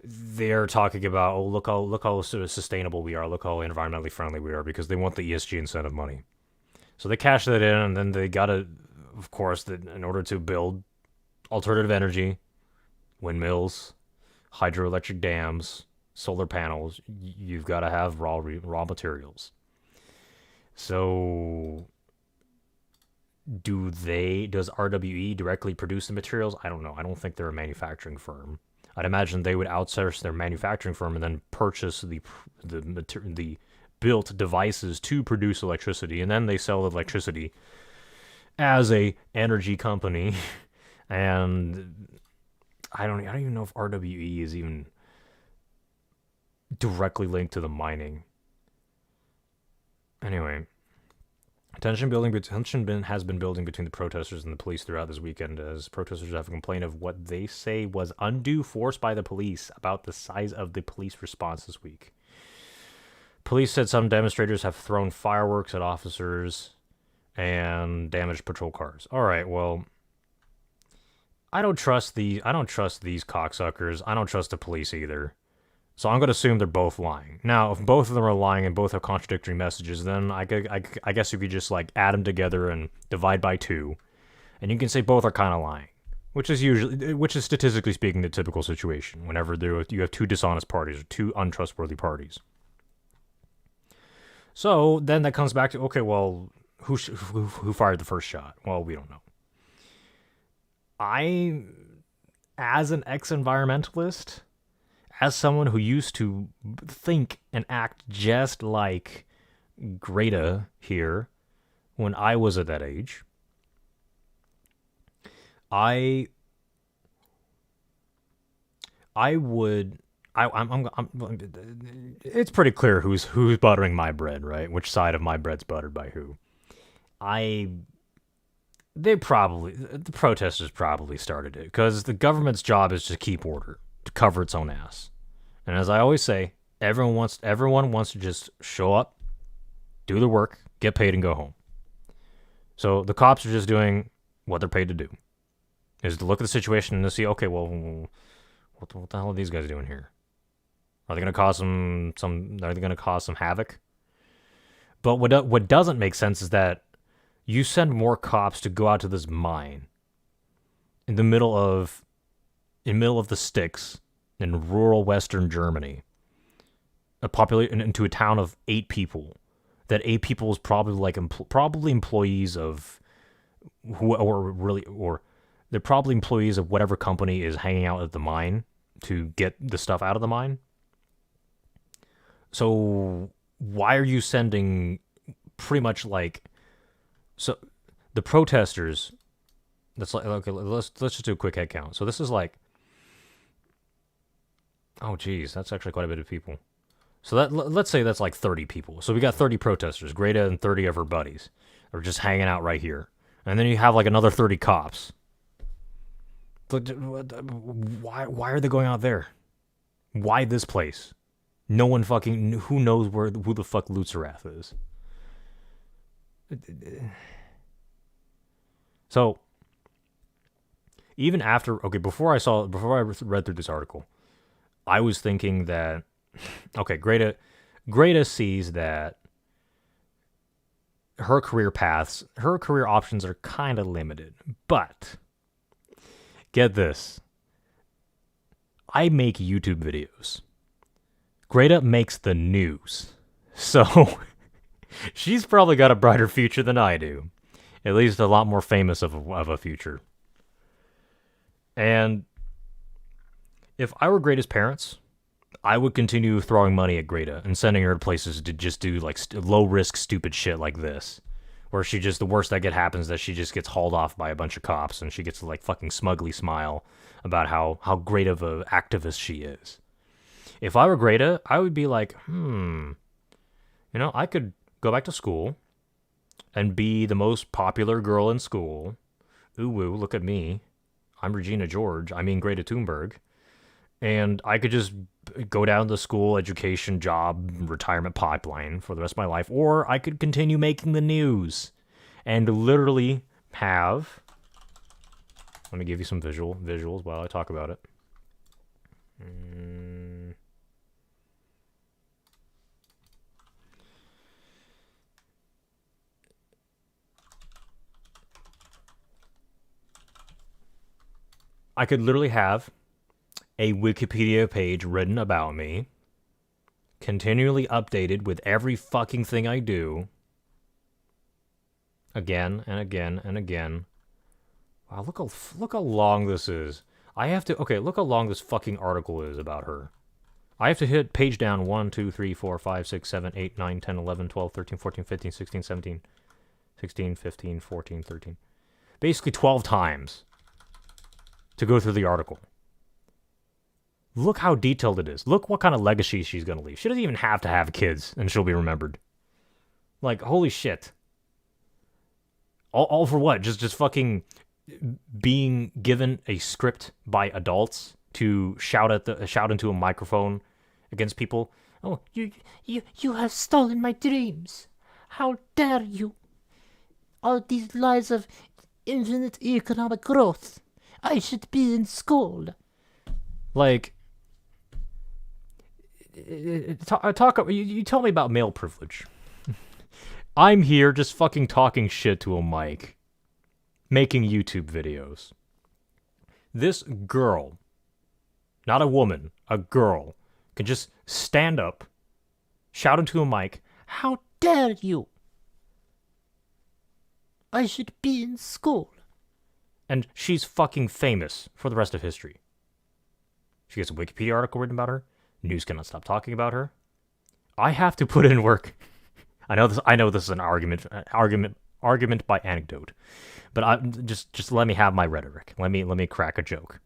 They're talking about, oh, look how sort of sustainable we are, look how environmentally friendly we are, because they want the ESG incentive money. So they cash that in, and then they gotta, of course, that in order to build alternative energy, windmills, hydroelectric dams, solar panels, you've got to have raw materials. So does RWE directly produce the materials? I don't know. I don't think they're a manufacturing firm. I'd imagine they would outsource their manufacturing firm and then purchase the built devices to produce electricity, and then they sell the electricity as a energy company. And I don't even know if RWE is even directly linked to the mining. Anyway, tension has been building between the protesters and the police throughout this weekend, as protesters have complained of what they say was undue force by the police about the size of the police response this week. Police said some demonstrators have thrown fireworks at officers and damaged patrol cars. All right, well, I don't trust these cocksuckers. I don't trust the police either. So I'm going to assume they're both lying. Now, if both of them are lying and both have contradictory messages, then I guess you could just like add them together and divide by 2, and you can say both are kind of lying, which is statistically speaking the typical situation whenever you have 2 dishonest parties or 2 untrustworthy parties. So then that comes back to, okay, well, who fired the first shot? Well, we don't know. As an ex-environmentalist, as someone who used to think and act just like Greta here when I was at that age, it's pretty clear who's buttering my bread, right? Which side of my bread's buttered by who. The protesters probably started it, because the government's job is to keep order, to cover its own ass. And as I always say, everyone wants to just show up, do their work, get paid, and go home. So the cops are just doing what they're paid to do, is to look at the situation and to see, okay, well, what the hell are these guys doing here? Are they going to cause some havoc? But what doesn't make sense is that you send more cops to go out to this mine in the middle of the sticks in rural Western Germany, into a town of 8 people. That 8 people is probably probably employees of they're probably employees of whatever company is hanging out at the mine to get the stuff out of the mine. So why are you sending pretty much like... So the protesters, that's like, okay, let's just do a quick head count. So this is like, oh geez, that's actually quite a bit of people. So let's say that's like 30 people. So we got 30 protesters, Greta and 30 of her buddies are just hanging out right here. And then you have like another 30 cops. Why are they going out there? Why this place? No one fucking... Who knows who the fuck Lutzerath is? So, even after... Okay, before I read through this article, I was thinking that... Okay, Greta sees that her career options are kind of limited. But, get this. I make YouTube videos. Greta makes the news. So, she's probably got a brighter future than I do. At least a lot more famous of a future. And if I were Greta's parents, I would continue throwing money at Greta and sending her to places to just do like low-risk stupid shit like this. Where the worst that happens is that she just gets hauled off by a bunch of cops and she gets to like fucking smugly smile about how great of an activist she is. If I were Greta, I would be like, I could go back to school and be the most popular girl in school. Ooh, woo, look at me. I'm Regina George. I mean Greta Thunberg. And I could just go down the school, education, job, retirement pipeline for the rest of my life. Or I could continue making the news and literally have... Let me give you some visuals while I talk about it. I could literally have a Wikipedia page written about me, continually updated with every fucking thing I do, again and again and again. Wow, look how long this is. Look how long this fucking article is about her. I have to hit page down 1, 2, 3, 4, 5, 6, 7, 8, 9, 10, 11, 12, 13, 14, 15, 16, 17, 16, 15, 14, 13. Basically 12 times to go through the article. Look how detailed it is. Look what kind of legacy she's going to leave. She doesn't even have to have kids, and she'll be remembered. Like, holy shit. All for what? Just fucking being given a script by adults to shout into a microphone against people. Oh, you have stolen my dreams. How dare you? All these lies of infinite economic growth. I should be in school. Like, You tell me about male privilege. I'm here just fucking talking shit to a mic, making YouTube videos. This girl, not a woman, a girl, can just stand up, shout into a mic, "How dare you! I should be in school." And she's fucking famous for the rest of history. She gets a Wikipedia article written about her. News cannot stop talking about her. I have to put in work. I know this is an argument by anecdote, but just let me have my rhetoric. Let me crack a joke.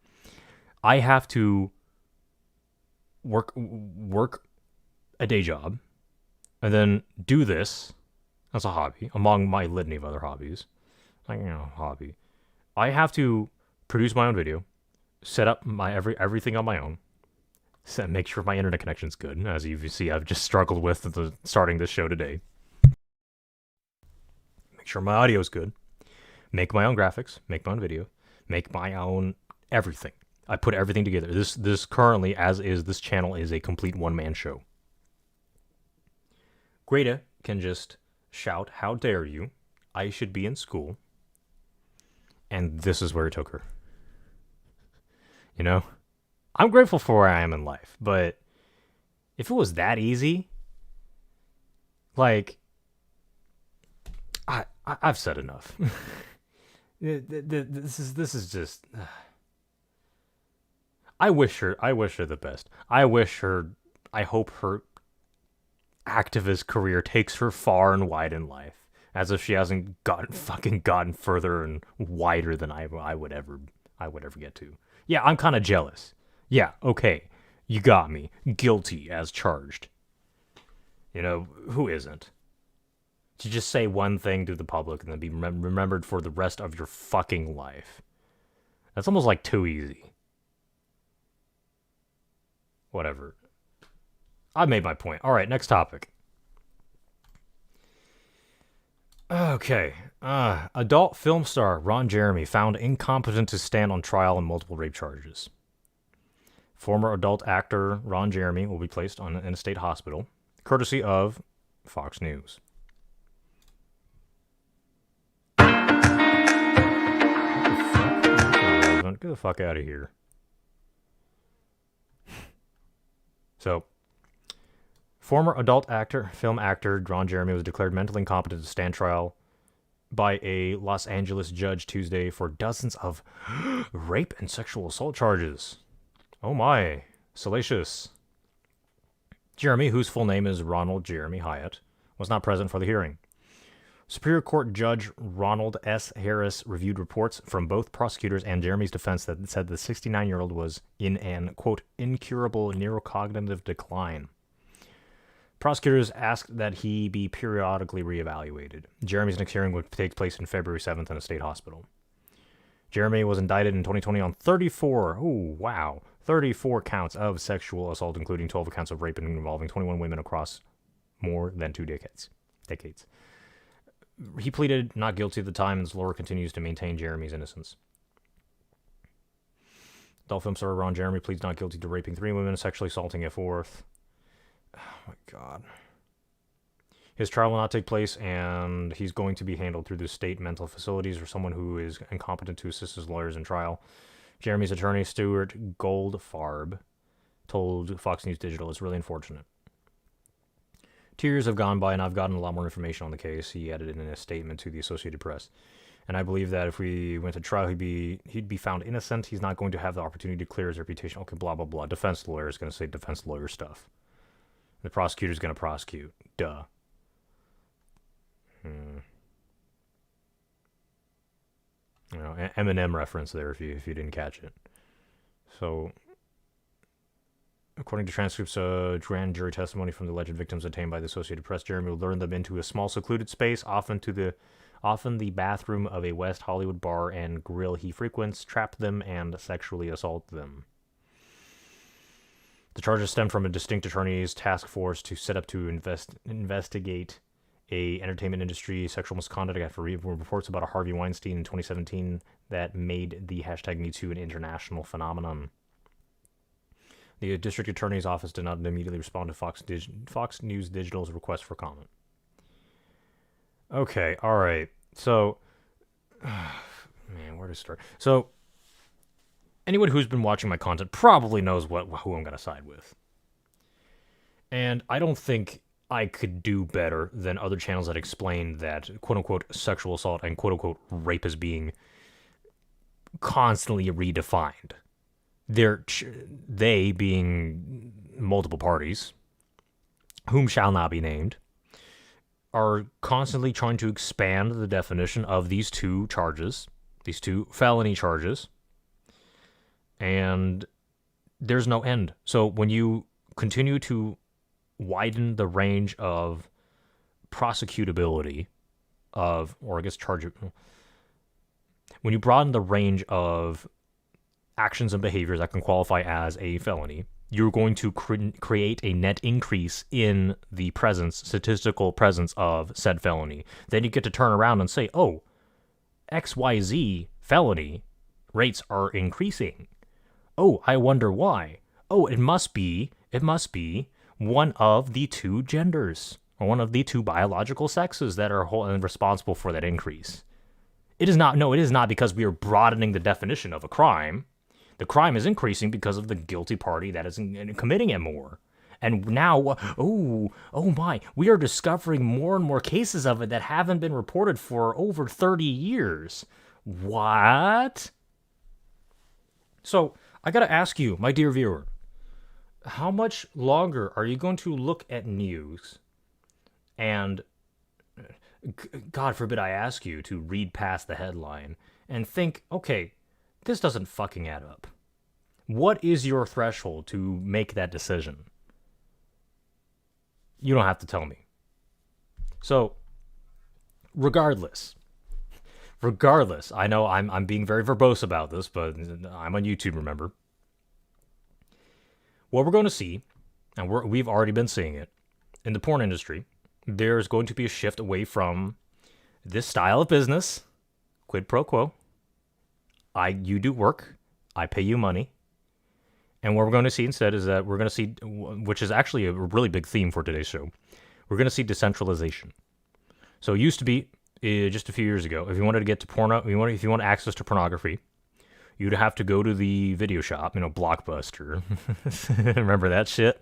I have to work a day job, and then do this as a hobby among my litany of other hobbies. Hobby. I have to produce my own video, set up my everything on my own, make sure my internet connection's good. As you see, I've just struggled with starting this show today. Make sure my audio's good. Make my own graphics. Make my own video. Make my own everything. I put everything together. This currently, as is, this channel is a complete one-man show. Greta can just shout, "How dare you! I should be in school." And this is where it took her. You know? I'm grateful for where I am in life, but if it was that easy, like, I've said enough. This is just. I wish her the best. I hope her activist career takes her far and wide in life, as if she hasn't gotten further and wider than I would ever get to. Yeah, I'm kind of jealous. Yeah, okay, you got me. Guilty as charged. You know, who isn't? To just say one thing to the public and then be remembered for the rest of your fucking life. That's almost like too easy. Whatever. I made my point. Alright, next topic. Okay. Adult film star Ron Jeremy found incompetent to stand on trial in multiple rape charges. Former adult actor Ron Jeremy will be placed in a state hospital, courtesy of Fox News. Get the fuck out of here. So, former adult film actor Ron Jeremy was declared mentally incompetent to stand trial by a Los Angeles judge Tuesday for dozens of rape and sexual assault charges. Oh my, salacious. Jeremy, whose full name is Ronald Jeremy Hyatt, was not present for the hearing. Superior Court Judge Ronald S. Harris reviewed reports from both prosecutors and Jeremy's defense that said the 69-year-old was in an, quote, incurable neurocognitive decline. Prosecutors asked that he be periodically reevaluated. Jeremy's next hearing would take place in February 7th in a state hospital. Jeremy was indicted in 2020 on 34 counts of sexual assault, including 12 counts of rape involving 21 women across more than 2 decades. He pleaded not guilty at the time, and his lawyer continues to maintain Jeremy's innocence. Adult film star Ron Jeremy pleads not guilty to raping 3 women and sexually assaulting a 4th. Oh my god. His trial will not take place, and he's going to be handled through the state mental facilities or someone who is incompetent to assist his lawyers in trial. Jeremy's attorney, Stuart Goldfarb, told Fox News Digital, "It's really unfortunate. 2 years have gone by, and I've gotten a lot more information on the case," he added in a statement to the Associated Press. "And I believe that if we went to trial, he'd be found innocent. He's not going to have the opportunity to clear his reputation." Okay, blah, blah, blah. Defense lawyer is going to say defense lawyer stuff. The prosecutor's going to prosecute. Duh. You know, Eminem reference there if you didn't catch it. So, according to transcripts of grand jury testimony from the alleged victims obtained by the Associated Press, Jeremy would lure them into a small, secluded space, often the bathroom of a West Hollywood bar and grill he frequents, trap them, and sexually assault them. The charges stem from a distinct attorney's task force to set up to investigate a entertainment industry sexual misconduct after reports about a Harvey Weinstein in 2017 that made the hashtag #MeToo an international phenomenon. The district attorney's office did not immediately respond to Fox News Digital's request for comment. Okay, all right. So, man, where to start? So, anyone who's been watching my content probably knows who I'm going to side with. And I don't think I could do better than other channels that explain that quote-unquote sexual assault and quote-unquote rape is being constantly redefined. They being multiple parties, whom shall not be named, are constantly trying to expand the definition of these two charges, these two felony charges, and there's no end. So when you continue to widen the range of prosecutability of, or I guess when you broaden the range of actions and behaviors that can qualify as a felony, you're going to create a net increase in the statistical presence of said felony. Then you get to turn around and say, oh, XYZ felony rates are increasing. Oh, I wonder why. Oh, it must be one of the two genders, or one of the two biological sexes that are responsible for that increase. It is not because we are broadening the definition of a crime. The crime is increasing because of the guilty party that is committing it more. And now, oh my, we are discovering more and more cases of it that haven't been reported for over 30 years. What? So, I gotta ask you, my dear viewer, how much longer are you going to look at news and, God forbid I ask you to read past the headline and think, okay, this doesn't fucking add up. What is your threshold to make that decision? You don't have to tell me. So, regardless, I know I'm being very verbose about this, but I'm on YouTube, remember? What we're going to see, and we've already been seeing it, in the porn industry, there's going to be a shift away from this style of business, quid pro quo. You do work, I pay you money. And what we're going to see instead is that we're going to see, which is actually a really big theme for today's show, we're going to see decentralization. So it used to be, just a few years ago, if you wanted to get to porno, if you want access to pornography, you'd have to go to the video shop, Blockbuster. Remember that shit?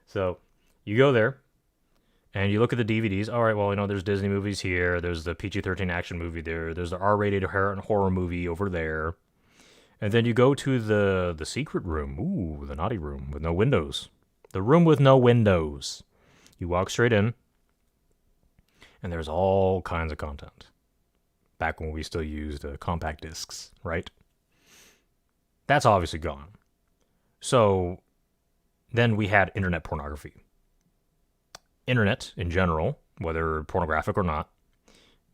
So you go there, and you look at the DVDs. All right, well, there's Disney movies here. There's the PG-13 action movie there. There's the R-rated horror movie over there. And then you go to the secret room. Ooh, the naughty room with no windows. The room with no windows. You walk straight in, and there's all kinds of content. Back when we still used compact discs, right? That's obviously gone. So then we had internet pornography. Internet, in general, whether pornographic or not,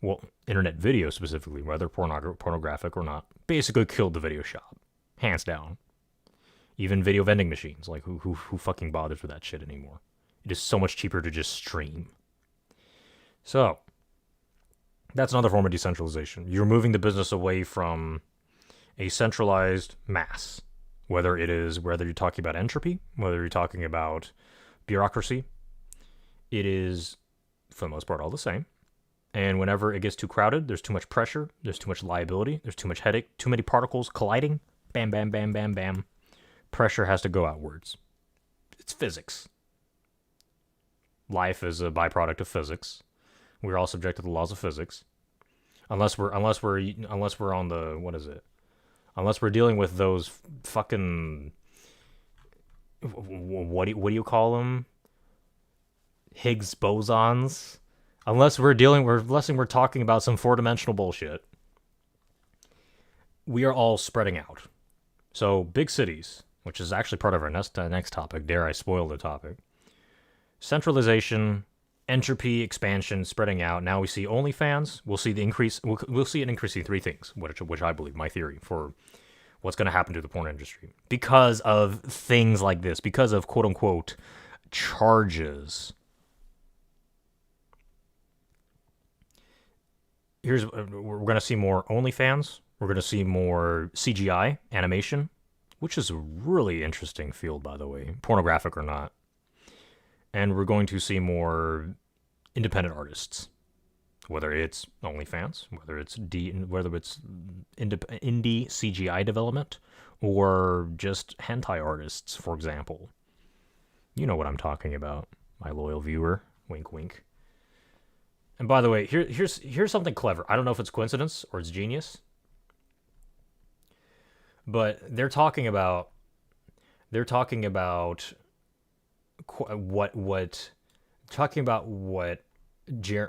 well, internet video specifically, whether pornographic or not, basically killed the video shop. Hands down. Even video vending machines, like who fucking bothers with that shit anymore? It is so much cheaper to just stream. So, that's another form of decentralization. You're moving the business away from a centralized mass. Whether you're talking about entropy, whether you're talking about bureaucracy, it is, for the most part, all the same. And whenever it gets too crowded, there's too much pressure, there's too much liability, there's too much headache, too many particles colliding, bam, bam, bam, bam, bam. Pressure has to go outwards. It's physics. Life is a byproduct of physics. We're all subject to the laws of physics. Unless we're on the, what is it? Unless we're dealing with those fucking, what do you call them? Higgs-Bosons? Unless we're talking about some four-dimensional bullshit, we are all spreading out. So big cities, which is actually part of our next topic, dare I spoil the topic. Centralization, entropy, expansion, spreading out. Now we see OnlyFans. We'll see the increase. We'll see an increase in three things, which I believe, my theory for what's going to happen to the porn industry because of things like this, because of quote unquote charges. We're going to see more OnlyFans. We're going to see more CGI animation. which is a really interesting field, by the way, pornographic or not. And we're going to see more independent artists, whether it's OnlyFans, whether it's indie CGI development, or just hentai artists, for example. You know what I'm talking about, my loyal viewer. Wink, wink. And by the way, here's something clever. I don't know if it's coincidence or it's genius, but they're talking about what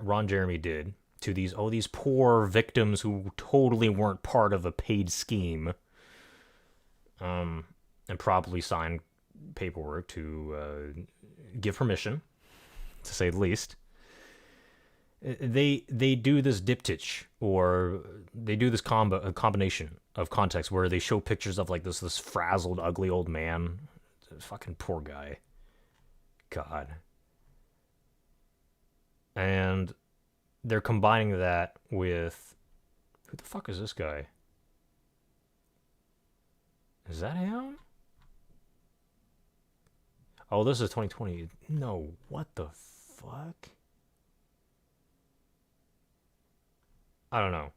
Ron Jeremy did to these poor victims who totally weren't part of a paid scheme, and probably signed paperwork to give permission, to say the least. They do this diptych, or they do this a combination of context where they show pictures of like this frazzled, ugly old man. Fucking poor guy. God. And they're combining that with... Who the fuck is this guy? Is that him? Oh, this is 2020. No, what the fuck? I don't know.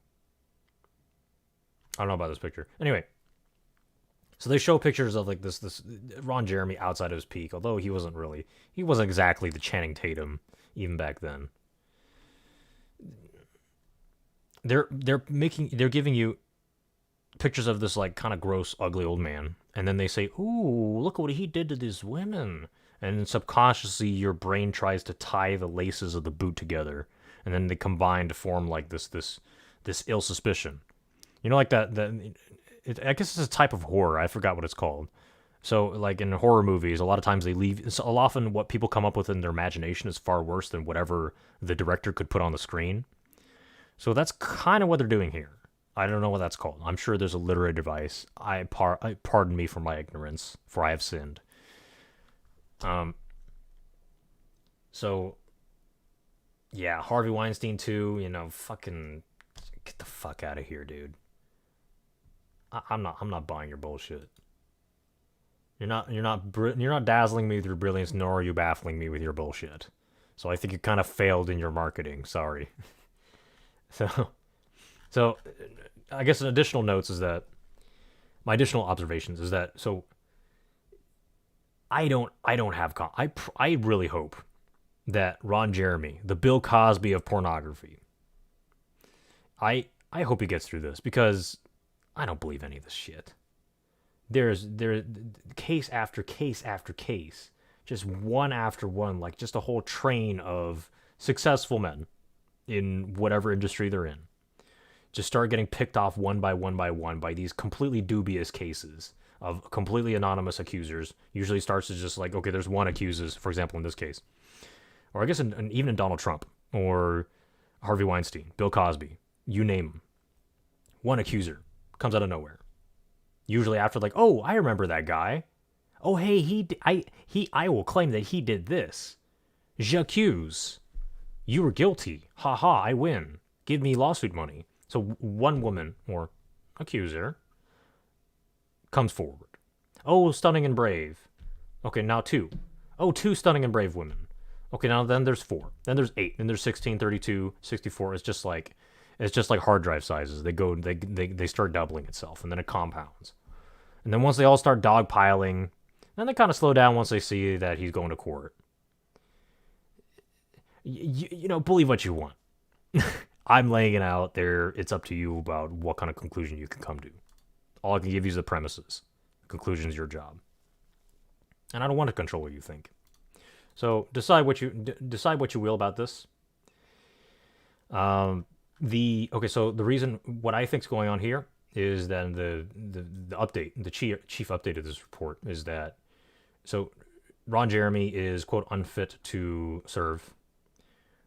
I don't know about this picture. Anyway, so they show pictures of like this Ron Jeremy outside of his peak, although he wasn't exactly the Channing Tatum even back then. They're giving you pictures of this like kind of gross, ugly old man, and then they say, "Ooh, look what he did to these women," and subconsciously your brain tries to tie the laces of the boot together, and then they combine to form like this ill suspicion. You know, like that. I guess it's a type of horror. I forgot what it's called. So, like in horror movies, a lot of times they leave. So often, what people come up with in their imagination is far worse than whatever the director could put on the screen. So that's kind of what they're doing here. I don't know what that's called. I'm sure there's a literary device. Pardon me for my ignorance, for I have sinned. So, yeah, Harvey Weinstein too. You know, fucking get the fuck out of here, dude. I'm not buying your bullshit. You're not dazzling me with your brilliance, nor are you baffling me with your bullshit. So I think you kind of failed in your marketing. Sorry. So I guess an additional notes is that my additional observations is that so I really hope that Ron Jeremy, the Bill Cosby of pornography, I hope he gets through this, because I don't believe any of this shit. There's case after case after case, just one after one, like just a whole train of successful men in whatever industry they're in just start getting picked off one by one by these completely dubious cases of completely anonymous accusers. Usually starts as just like, okay, there's one accuses, for example, in this case. Or I guess even in Donald Trump or Harvey Weinstein, Bill Cosby, you name them. One accuser comes out of nowhere. Usually after like, oh, I remember that guy. Oh, hey, I will claim that he did this. J'accuse. You were guilty. Ha ha, I win. Give me lawsuit money. So one woman, or accuser, comes forward. Oh, stunning and brave. Okay, now two. Oh, two stunning and brave women. Okay, now then there's 4. Then there's 8. Then there's 16, 32, 64. It's just like hard drive sizes. They start doubling itself, and then it compounds. And then once they all start dogpiling, then they kind of slow down once they see that he's going to court. You know, believe what you want. I'm laying it out there. It's up to you about what kind of conclusion you can come to. All I can give you is the premises. The conclusion is your job. And I don't want to control what you think. So decide what you will about this. So the reason what I think is going on here is that the update, the chief update of this report is that so Ron Jeremy is quote unfit to serve.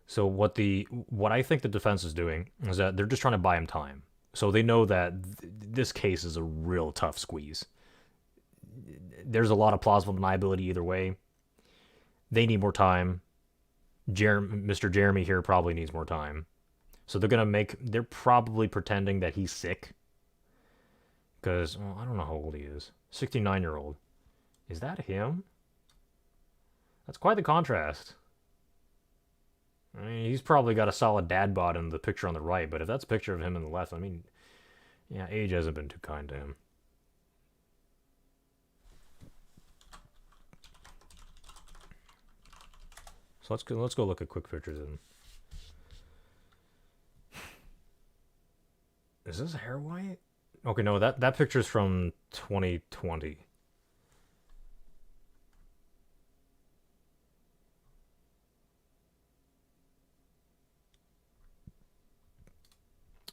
So what I think the defense is doing is that they're just trying to buy him time. So they know that this case is a real tough squeeze. There's a lot of plausible deniability either way. They need more time. Mr. Jeremy here probably needs more time. So they're probably pretending that he's sick. Because, I don't know how old he is. 69-year-old. Is that him? That's quite the contrast. I mean, he's probably got a solid dad bod in the picture on the right, but if that's a picture of him on the left, I mean, yeah, age hasn't been too kind to him. So let's go look at quick pictures of him. Is his hair white? Okay, no, that picture's from 2020.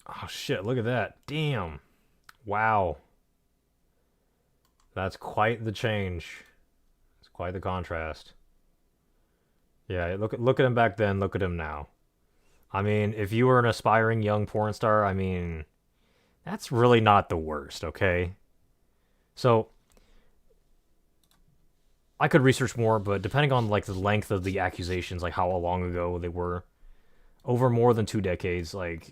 Oh shit, look at that. Damn. Wow. That's quite the change. It's quite the contrast. Yeah, look at him back then, look at him now. I mean, if you were an aspiring young porn star, I mean, that's really not the worst, okay? So, I could research more, but depending on, like, the length of the accusations, like how long ago they were, over more than 2 decades, like,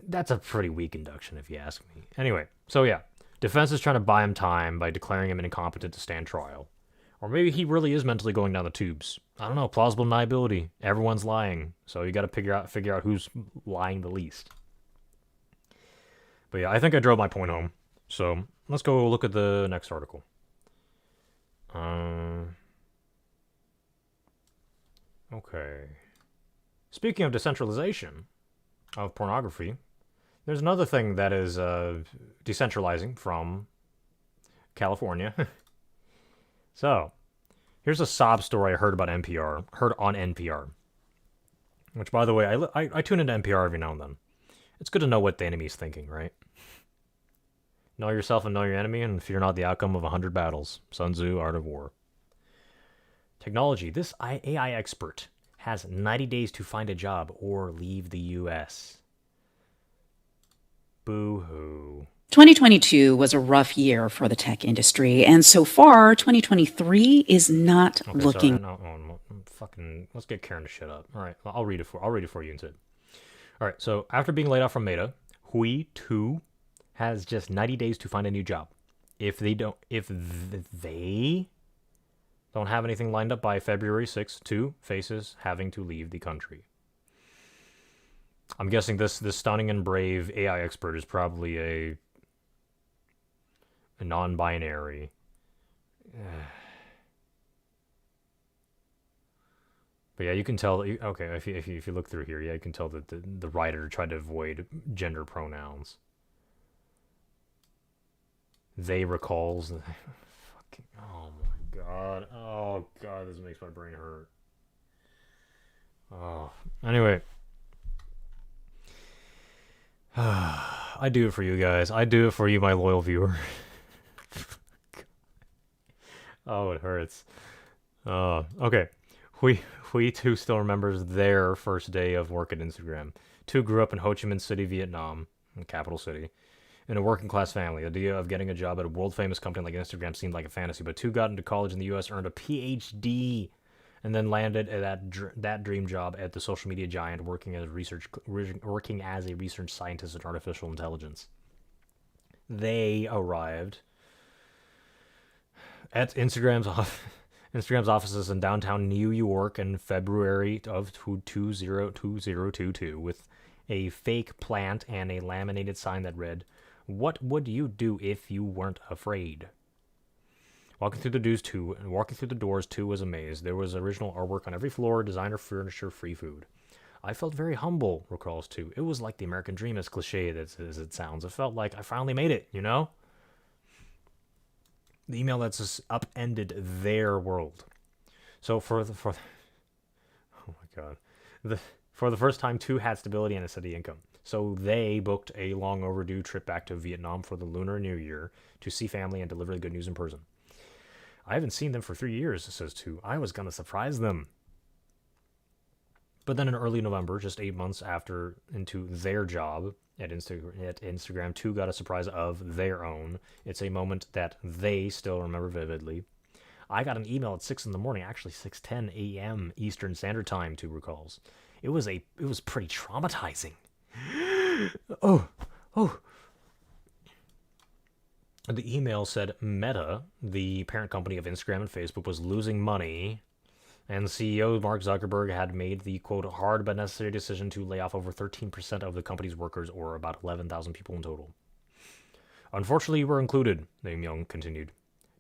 that's a pretty weak induction, if you ask me. Anyway, so yeah, defense is trying to buy him time by declaring him incompetent to stand trial. Or maybe he really is mentally going down the tubes. I don't know, plausible deniability. Everyone's lying, so you gotta figure out who's lying the least. But yeah, I think I drove my point home. So, let's go look at the next article. Okay. Speaking of decentralization of pornography, there's another thing that is decentralizing from California. So, here's a sob story I heard on NPR. Which, by the way, I tune into NPR every now and then. It's good to know what the enemy's thinking, right? Know yourself and know your enemy, and fear not the outcome of 100 battles. Sun Tzu, Art of War. Technology. This AI expert has 90 days to find a job or leave the U.S. Boo-hoo. 2022 was a rough year for the tech industry, and so far, 2023 is not looking. Sorry, no, fucking. Let's get Karen to shut up. All right, I'll read it for you instead. All right, so after being laid off from Meta, Hui Tu has just 90 days to find a new job. If they don't have anything lined up by February 6th, Tu faces having to leave the country. I'm guessing this stunning and brave AI expert is probably a non-binary. But yeah, you can tell. Okay, if you look through here, yeah, you can tell that the writer tried to avoid gender pronouns. They recalls. Fucking. Oh my god. Oh god, this makes my brain hurt. Oh. Anyway. I do it for you guys. I do it for you, my loyal viewer. Oh, it hurts. Okay. Hui too still remembers their first day of work at Instagram. Tu grew up in Ho Chi Minh City, Vietnam, capital city, in a working class family. The idea of getting a job at a world famous company like Instagram seemed like a fantasy, but Tu got into college in the U.S., earned a PhD, and then landed at that dream job at the social media giant, working as a research scientist in artificial intelligence. They arrived at Instagram's offices in downtown New York in February of 2022 with a fake plant and a laminated sign that read, "What would you do if you weren't afraid?" Walking through the doors, Tu was amazed. There was original artwork on every floor, designer furniture, free food. I felt very humble, recalls Tu. It was like the American dream, as cliche as it sounds. It felt like I finally made it, you know? The email that's just upended their world. So for the first time, Tu had stability and a steady income. So they booked a long overdue trip back to Vietnam for the Lunar New Year to see family and deliver the good news in person. I haven't seen them for 3 years, says Tu. I was going to surprise them. But then in early November, just 8 months into their job at Instagram, Tu got a surprise of their own. It's a moment that they still remember vividly. I got an email at 6 in the morning, actually 6:10 a.m. Eastern Standard Time, Tu recalls. It was pretty traumatizing. Oh. The email said Meta, the parent company of Instagram and Facebook, was losing money, and CEO Mark Zuckerberg had made the, quote, hard but necessary decision to lay off over 13% of the company's workers, or about 11,000 people in total. Unfortunately, you were included, the email continued.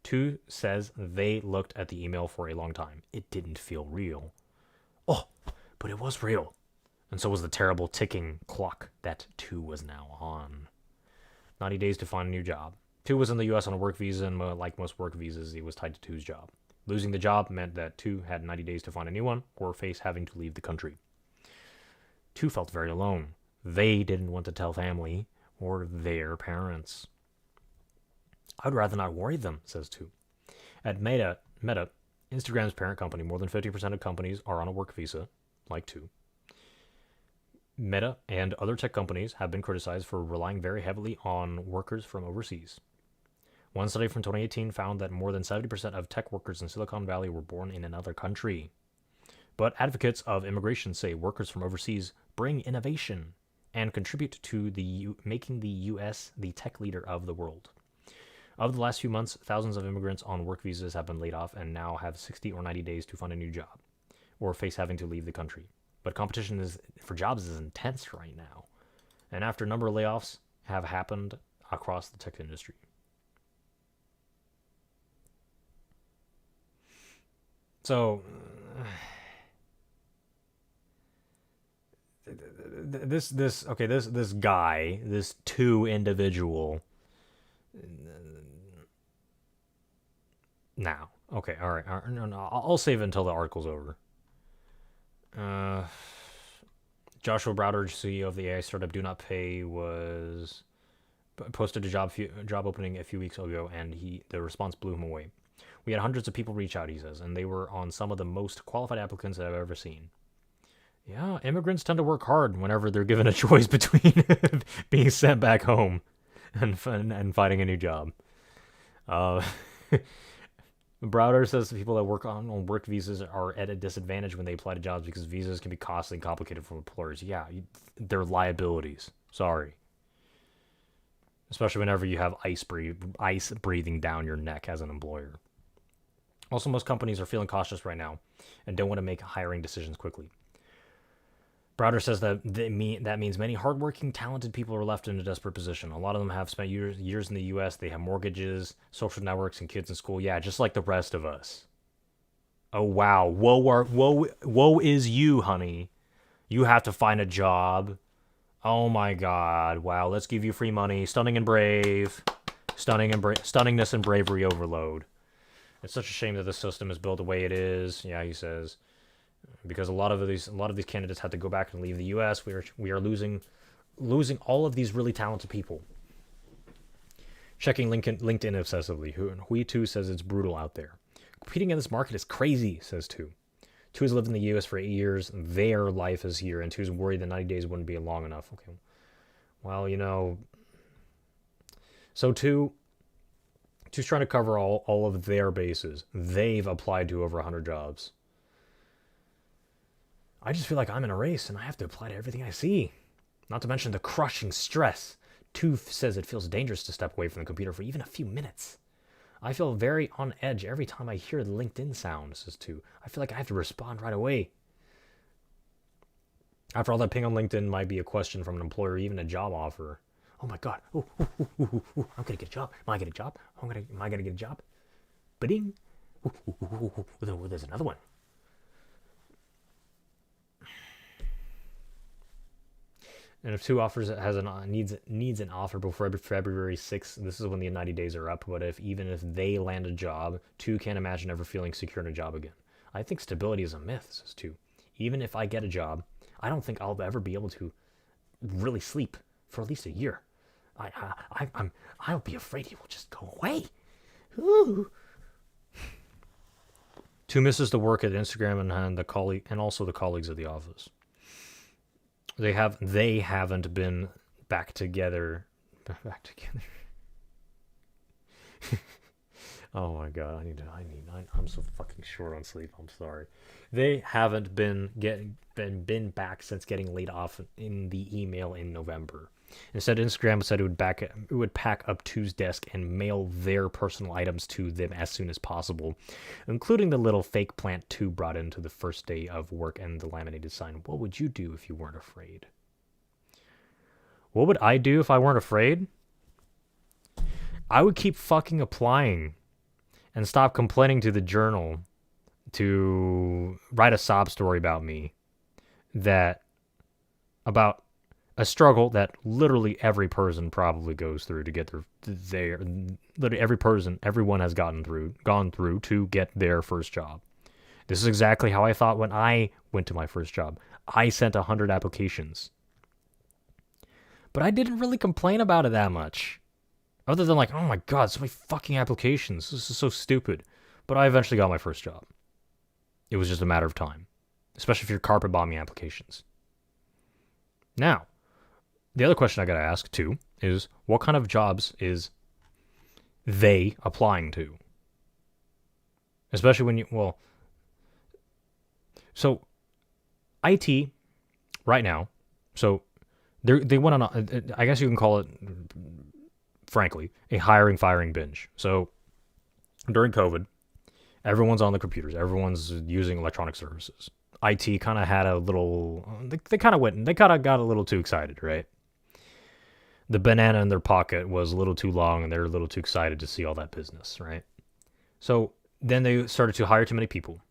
Tu says they looked at the email for a long time. It didn't feel real. Oh, but it was real. And so was the terrible ticking clock that Tu was now on. 90 days to find a new job. Tu was in the U.S. on a work visa, and like most work visas, he was tied to Tu's job. Losing the job meant that Tu had 90 days to find a new one, or face having to leave the country. Tu felt very alone. They didn't want to tell family or their parents. I'd rather not worry them, says Tu. At Meta, Instagram's parent company, more than 50% of companies are on a work visa, like Tu. Meta and other tech companies have been criticized for relying very heavily on workers from overseas. One study from 2018 found that more than 70% of tech workers in Silicon Valley were born in another country. But advocates of immigration say workers from overseas bring innovation and contribute to making the U.S. the tech leader of the world. Of the last few months, thousands of immigrants on work visas have been laid off and now have 60 or 90 days to find a new job, or face having to leave the country. But competition for jobs is intense right now. And after a number of layoffs have happened across the tech industry. So, this guy, this Tu individual. Now, okay, all right, no, I'll save it until the article's over. Joshua Browder, CEO of the AI startup Do Not Pay, was posted a job opening a few weeks ago, and the response blew him away. We had hundreds of people reach out, he says, and they were on some of the most qualified applicants that I've ever seen. Yeah, immigrants tend to work hard whenever they're given a choice between being sent back home and finding a new job. Browder says the people that work on work visas are at a disadvantage when they apply to jobs because visas can be costly and complicated for employers. Yeah, they're liabilities. Sorry. Especially whenever you have ice breathing down your neck as an employer. Also, most companies are feeling cautious right now and don't want to make hiring decisions quickly. Browder says that means many hardworking, talented people are left in a desperate position. A lot of them have spent years in the U.S. They have mortgages, social networks, and kids in school. Yeah, just like the rest of us. Oh, wow. Woe is you, honey. You have to find a job. Oh, my God. Wow, let's give you free money. Stunning and brave. Stunningness and bravery overload. It's such a shame that the system is built the way it is. Yeah, he says. Because a lot of these candidates had to go back and leave the U.S. We are losing all of these really talented people. Checking LinkedIn obsessively. Hui Tu says it's brutal out there. Competing in this market is crazy, says Tu. Tu has lived in the U.S. for 8 years. Their life is here, and Tu's worried that 90 days wouldn't be long enough. Okay. Well, so Tu's trying to cover all of their bases. They've applied to over 100 jobs. I just feel like I'm in a race and I have to apply to everything I see. Not to mention the crushing stress. Tu says it feels dangerous to step away from the computer for even a few minutes. I feel very on edge every time I hear the LinkedIn sound, says Tu. I feel like I have to respond right away. After all, that ping on LinkedIn might be a question from an employer or even a job offer. Oh my God. I'm going to get a job. Am I going to get a job? Am I going to get a job? Ba-ding. There's another one. And if Tu offers needs an offer before February 6th, this is when the 90 days are up. But even if they land a job, Tu can't imagine ever feeling secure in a job again. I think stability is a myth, says Tu. Even if I get a job, I don't think I'll ever be able to really sleep for at least a year. I'll be afraid he will just go away. Ooh. Tu misses the work at Instagram and also the colleagues at the office. They haven't been back together. Oh my God, I'm so fucking short on sleep. I'm sorry. They haven't been back since getting laid off in the email in November. Instead, Instagram said it would pack up Two's desk and mail their personal items to them as soon as possible, including the little fake plant 2 brought into the first day of work and the laminated sign. What would you do if you weren't afraid? What would I do if I weren't afraid? I would keep fucking applying and stop complaining to the Journal to write a sob story about me about a struggle that literally every person probably goes through to get literally everyone has gone through to get their first job. This is exactly how I thought when I went to my first job. I sent 100 applications. But I didn't really complain about it that much. Other than like, oh my god, so many fucking applications. This is so stupid. But I eventually got my first job. It was just a matter of time. Especially if you're carpet bombing applications. Now, the other question I gotta ask, too, is what kind of jobs is they applying to? Especially when so, IT, right now, so, they went on, I guess you can call it, frankly, a hiring-firing binge. So, during COVID, everyone's on the computers. Everyone's using electronic services. IT kind of had a little, they kind of got a little too excited, right? The banana in their pocket was a little too long and they're a little too excited to see all that business, right? So then they started to hire too many people.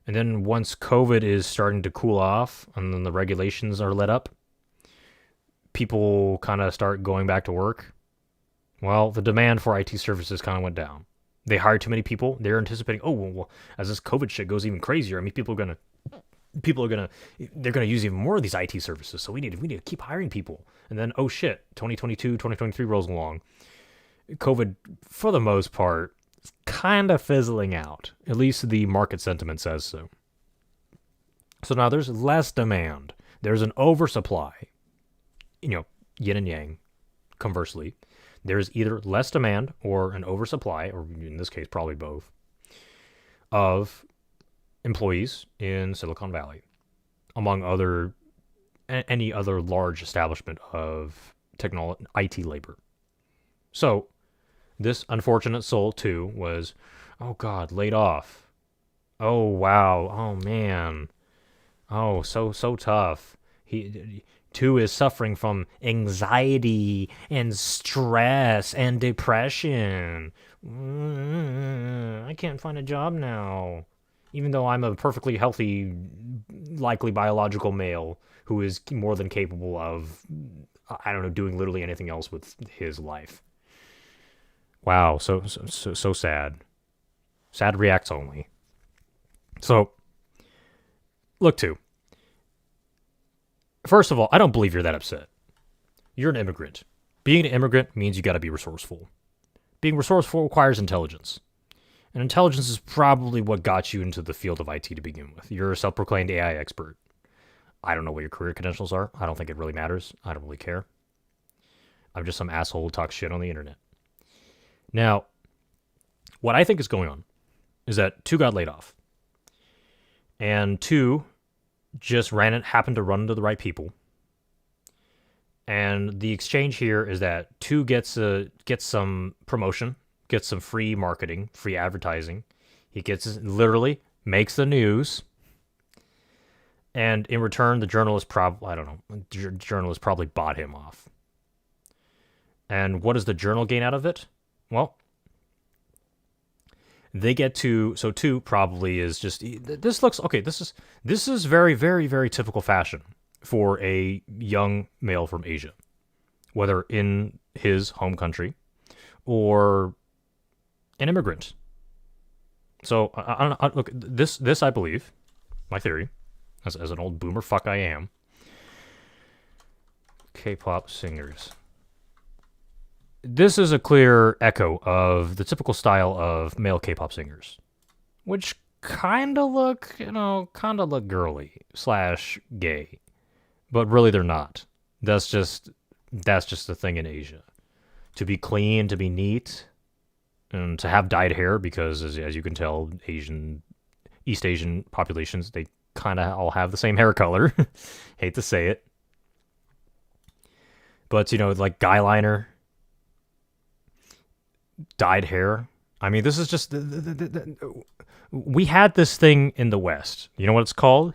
And then once COVID is starting to cool off and then the regulations are let up, people kind of start going back to work. Well, the demand for IT services kind of went down. They hired too many people. They're anticipating, as this COVID shit goes even crazier, I mean, they're gonna use even more of these IT services. So we need to keep hiring people. And then, 2022, 2023 rolls along. COVID, for the most part, is kind of fizzling out. At least the market sentiment says so. So now there's less demand. There's an oversupply. Yin and yang, conversely. There's either less demand or an oversupply, or in this case, probably both, of employees in Silicon Valley, among any other large establishment of IT labor. So, this unfortunate soul, too, was, oh God, laid off. Oh, wow. Oh, man. Oh, so tough. He... Two is suffering from anxiety and stress and depression. I can't find a job now. Even though I'm a perfectly healthy, likely biological male who is more than capable of, doing literally anything else with his life. Wow, so sad. Sad reacts only. So, look, too. First of all, I don't believe you're that upset. You're an immigrant. Being an immigrant means you gotta be resourceful. Being resourceful requires intelligence. And intelligence is probably what got you into the field of IT to begin with. You're a self-proclaimed AI expert. I don't know what your career credentials are. I don't think it really matters. I don't really care. I'm just some asshole who talks shit on the internet. Now, what I think is going on is that 2 got laid off. And 2 just happened to run into the right people. And the exchange here is that 2 gets some promotion, gets some free marketing, free advertising. He makes the news. And in return, the journalist probably bought him off. And what does the journal gain out of it? Well, they get to, so 2 probably is just, this is very, very, very typical fashion for a young male from Asia, whether in his home country or an immigrant. So, look, this I believe, my theory, as an old boomer fuck I am, K-pop singers. This is a clear echo of the typical style of male K-pop singers, which kind of look girly / gay, but really they're not. That's just the thing in Asia. To be clean, to be neat, and to have dyed hair, because as you can tell, East Asian populations, they kind of all have the same hair color. Hate to say it. But, you know, like guy liner, dyed hair. I mean, this is just... we had this thing in the West. You know what it's called?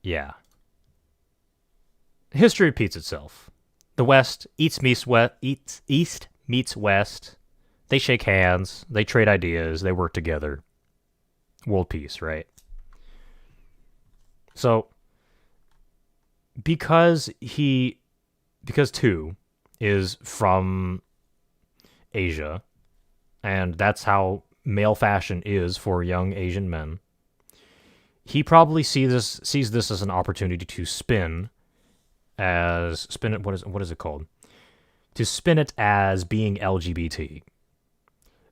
Yeah. History repeats itself. The West East meets West. They shake hands. They trade ideas. They work together. World peace, right? So, because two is from Asia, and that's how male fashion is for young Asian men, he probably sees this as an opportunity to spin it. What is it called? To spin it as being LGBT,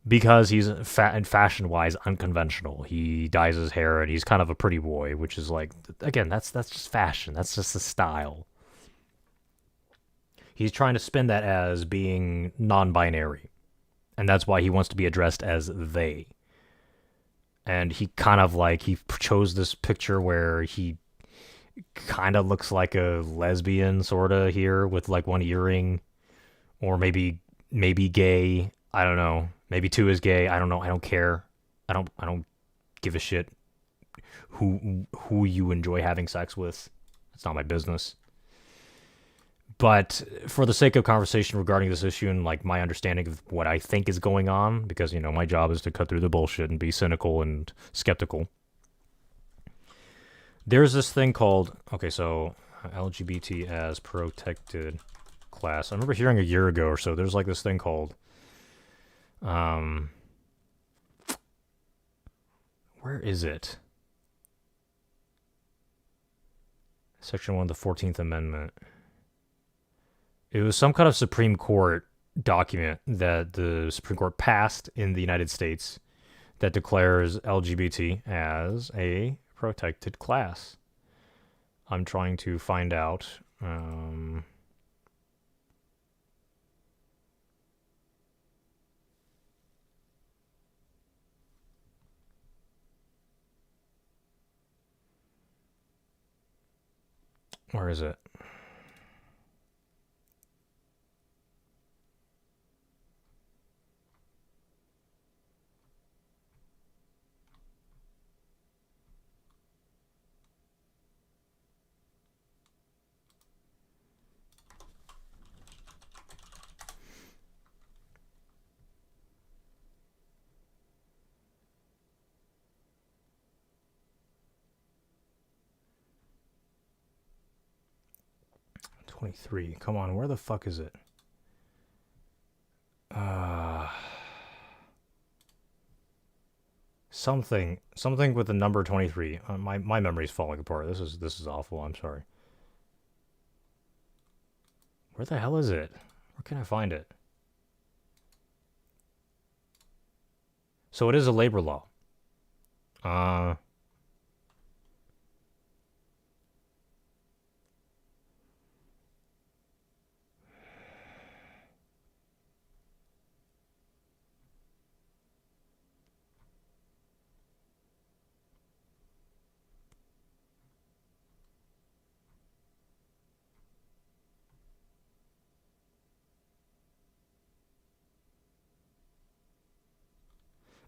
because he's fashion-wise unconventional. He dyes his hair and he's kind of a pretty boy, which is like, again, that's just fashion. That's just the style. He's trying to spin that as being non-binary, and that's why he wants to be addressed as they. And he kind of like, he chose this picture where he kind of looks like a lesbian, sort of, here, with like one earring, or maybe gay. I don't know. Maybe two is gay. I don't know. I don't care. I don't give a shit who you enjoy having sex with. It's not my business. But for the sake of conversation regarding this issue and like my understanding of what I think is going on, because, you know, my job is to cut through the bullshit and be cynical and skeptical. There's this thing called, okay, so LGBT as protected class. I remember hearing a year ago or so, there's like this thing called, where is it? Section 1 of the 14th Amendment. It was some kind of Supreme Court document that the Supreme Court passed in the United States that declares LGBT as a protected class. I'm trying to find out. Where is it? Come on, where the fuck is it? Something with the number 23. My memory's falling apart. This is awful. I'm sorry. Where the hell is it? Where can I find it? So it is a labor law.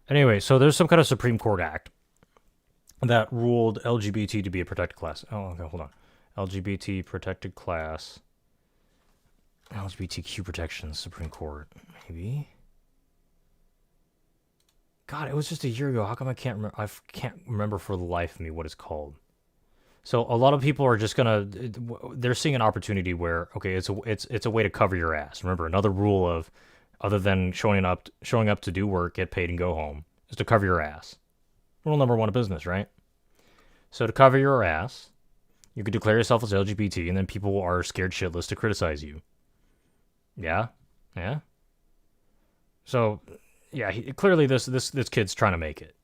Anyway, so there's some kind of Supreme Court act that ruled LGBT to be a protected class. Oh, okay, hold on. LGBT protected class. LGBTQ protections, Supreme Court, maybe. God, it was just a year ago. How come I can't remember? I can't remember for the life of me what it's called. So a lot of people are just gonna, they're seeing an opportunity where, okay, it's a way to cover your ass. Remember, another rule of, other than showing up to do work, get paid, and go home, is to cover your ass. Rule number one of business, right? So to cover your ass, you could declare yourself as LGBT, and then people are scared shitless to criticize you. Yeah? Yeah? So, yeah, clearly this kid's trying to make it.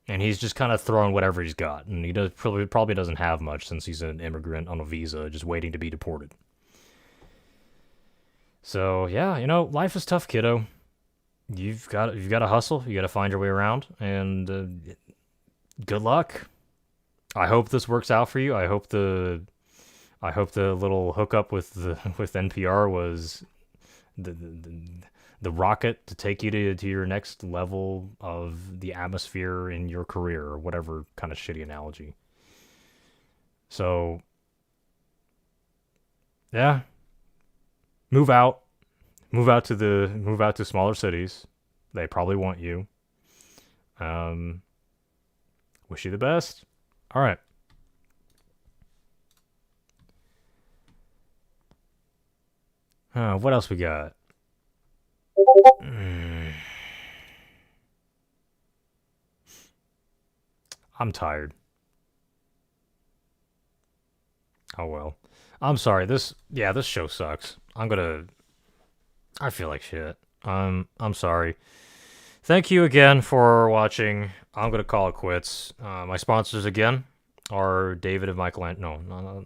And he's just kind of throwing whatever he's got. And he probably doesn't have much, since he's an immigrant on a visa just waiting to be deported. So, yeah, you know, life is tough, kiddo. You've got to hustle. You got to find your way around. And good luck. I hope this works out for you. I hope I hope the little hookup with NPR was the the rocket to take you to your next level of the atmosphere in your career, or whatever kind of shitty analogy. So, yeah, move out, move out to smaller cities. They probably want you. Wish you the best. All right. What else we got? I'm tired. Oh well. I'm sorry. This show sucks. I feel like shit. I'm sorry. Thank you again for watching. I'm gonna call it quits. My sponsors again are David and Michael. No.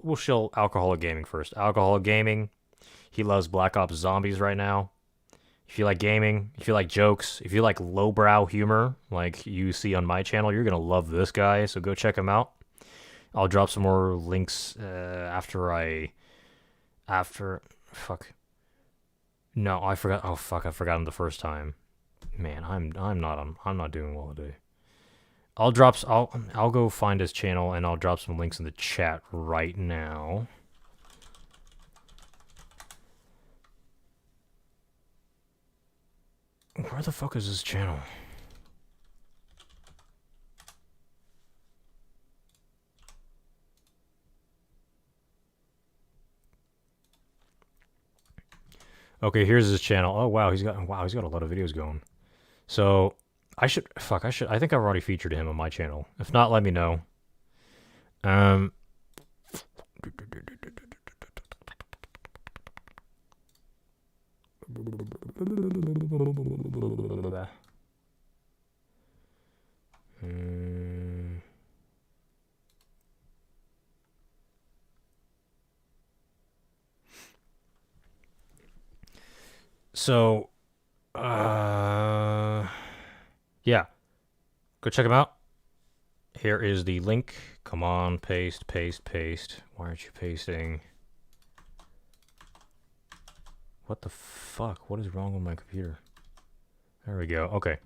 We'll shill Alcoholic Gaming first. Alcoholic Gaming. He loves Black Ops Zombies right now. If you like gaming, if you like jokes, if you like lowbrow humor like you see on my channel, you're gonna love this guy. So go check him out. I'll drop some more links after. Fuck. No, I forgot. Oh fuck, I forgot him the first time. Man, I'm not doing well today. I'll go find his channel and I'll drop some links in the chat right now. Where the fuck is his channel? Okay, here's his channel. Oh wow, he's got a lot of videos going. So I think I've already featured him on my channel. If not, let me know. So, yeah, go check him out. Here is the link. Come on, paste. Why aren't you pasting? What the fuck? What is wrong with my computer? There we go. Okay.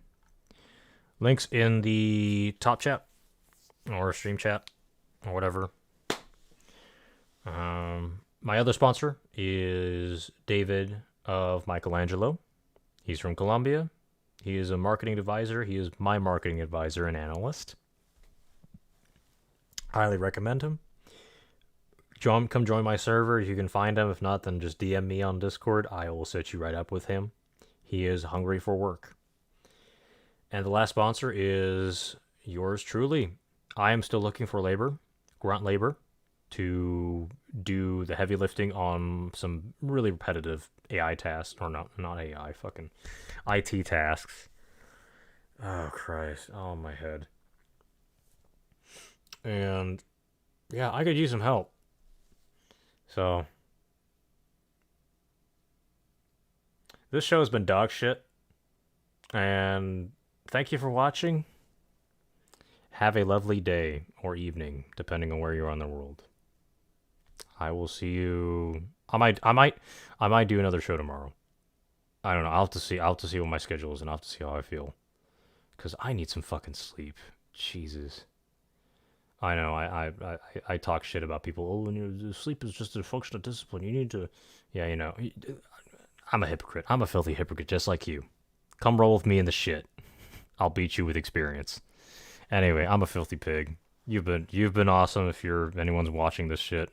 Links in the top chat or stream chat or whatever. My other sponsor is David of Michelangelo. He's from Colombia. He is a marketing advisor. He is my marketing advisor and analyst. Highly recommend him. Come join my server if you can find him. If not, then just DM me on Discord. I will set you right up with him. He is hungry for work. And the last sponsor is yours truly. I am still looking for grunt labor, to do the heavy lifting on some really repetitive AI tasks, or not AI, fucking IT tasks. Oh, Christ. Oh, my head. And, yeah, I could use some help. So, this show has been dog shit. And thank you for watching. Have a lovely day or evening, depending on where you are in the world. I will see you. I might do another show tomorrow. I don't know. I'll have to see what my schedule is, and I'll have to see how I feel. Because I need some fucking sleep. Jesus. I know. I talk shit about people. Oh, and sleep is just a function of discipline. You need to. Yeah, you know. I'm a hypocrite. I'm a filthy hypocrite, just like you. Come roll with me in the shit. I'll beat you with experience. Anyway, I'm a filthy pig. You've been awesome. If anyone's watching this shit.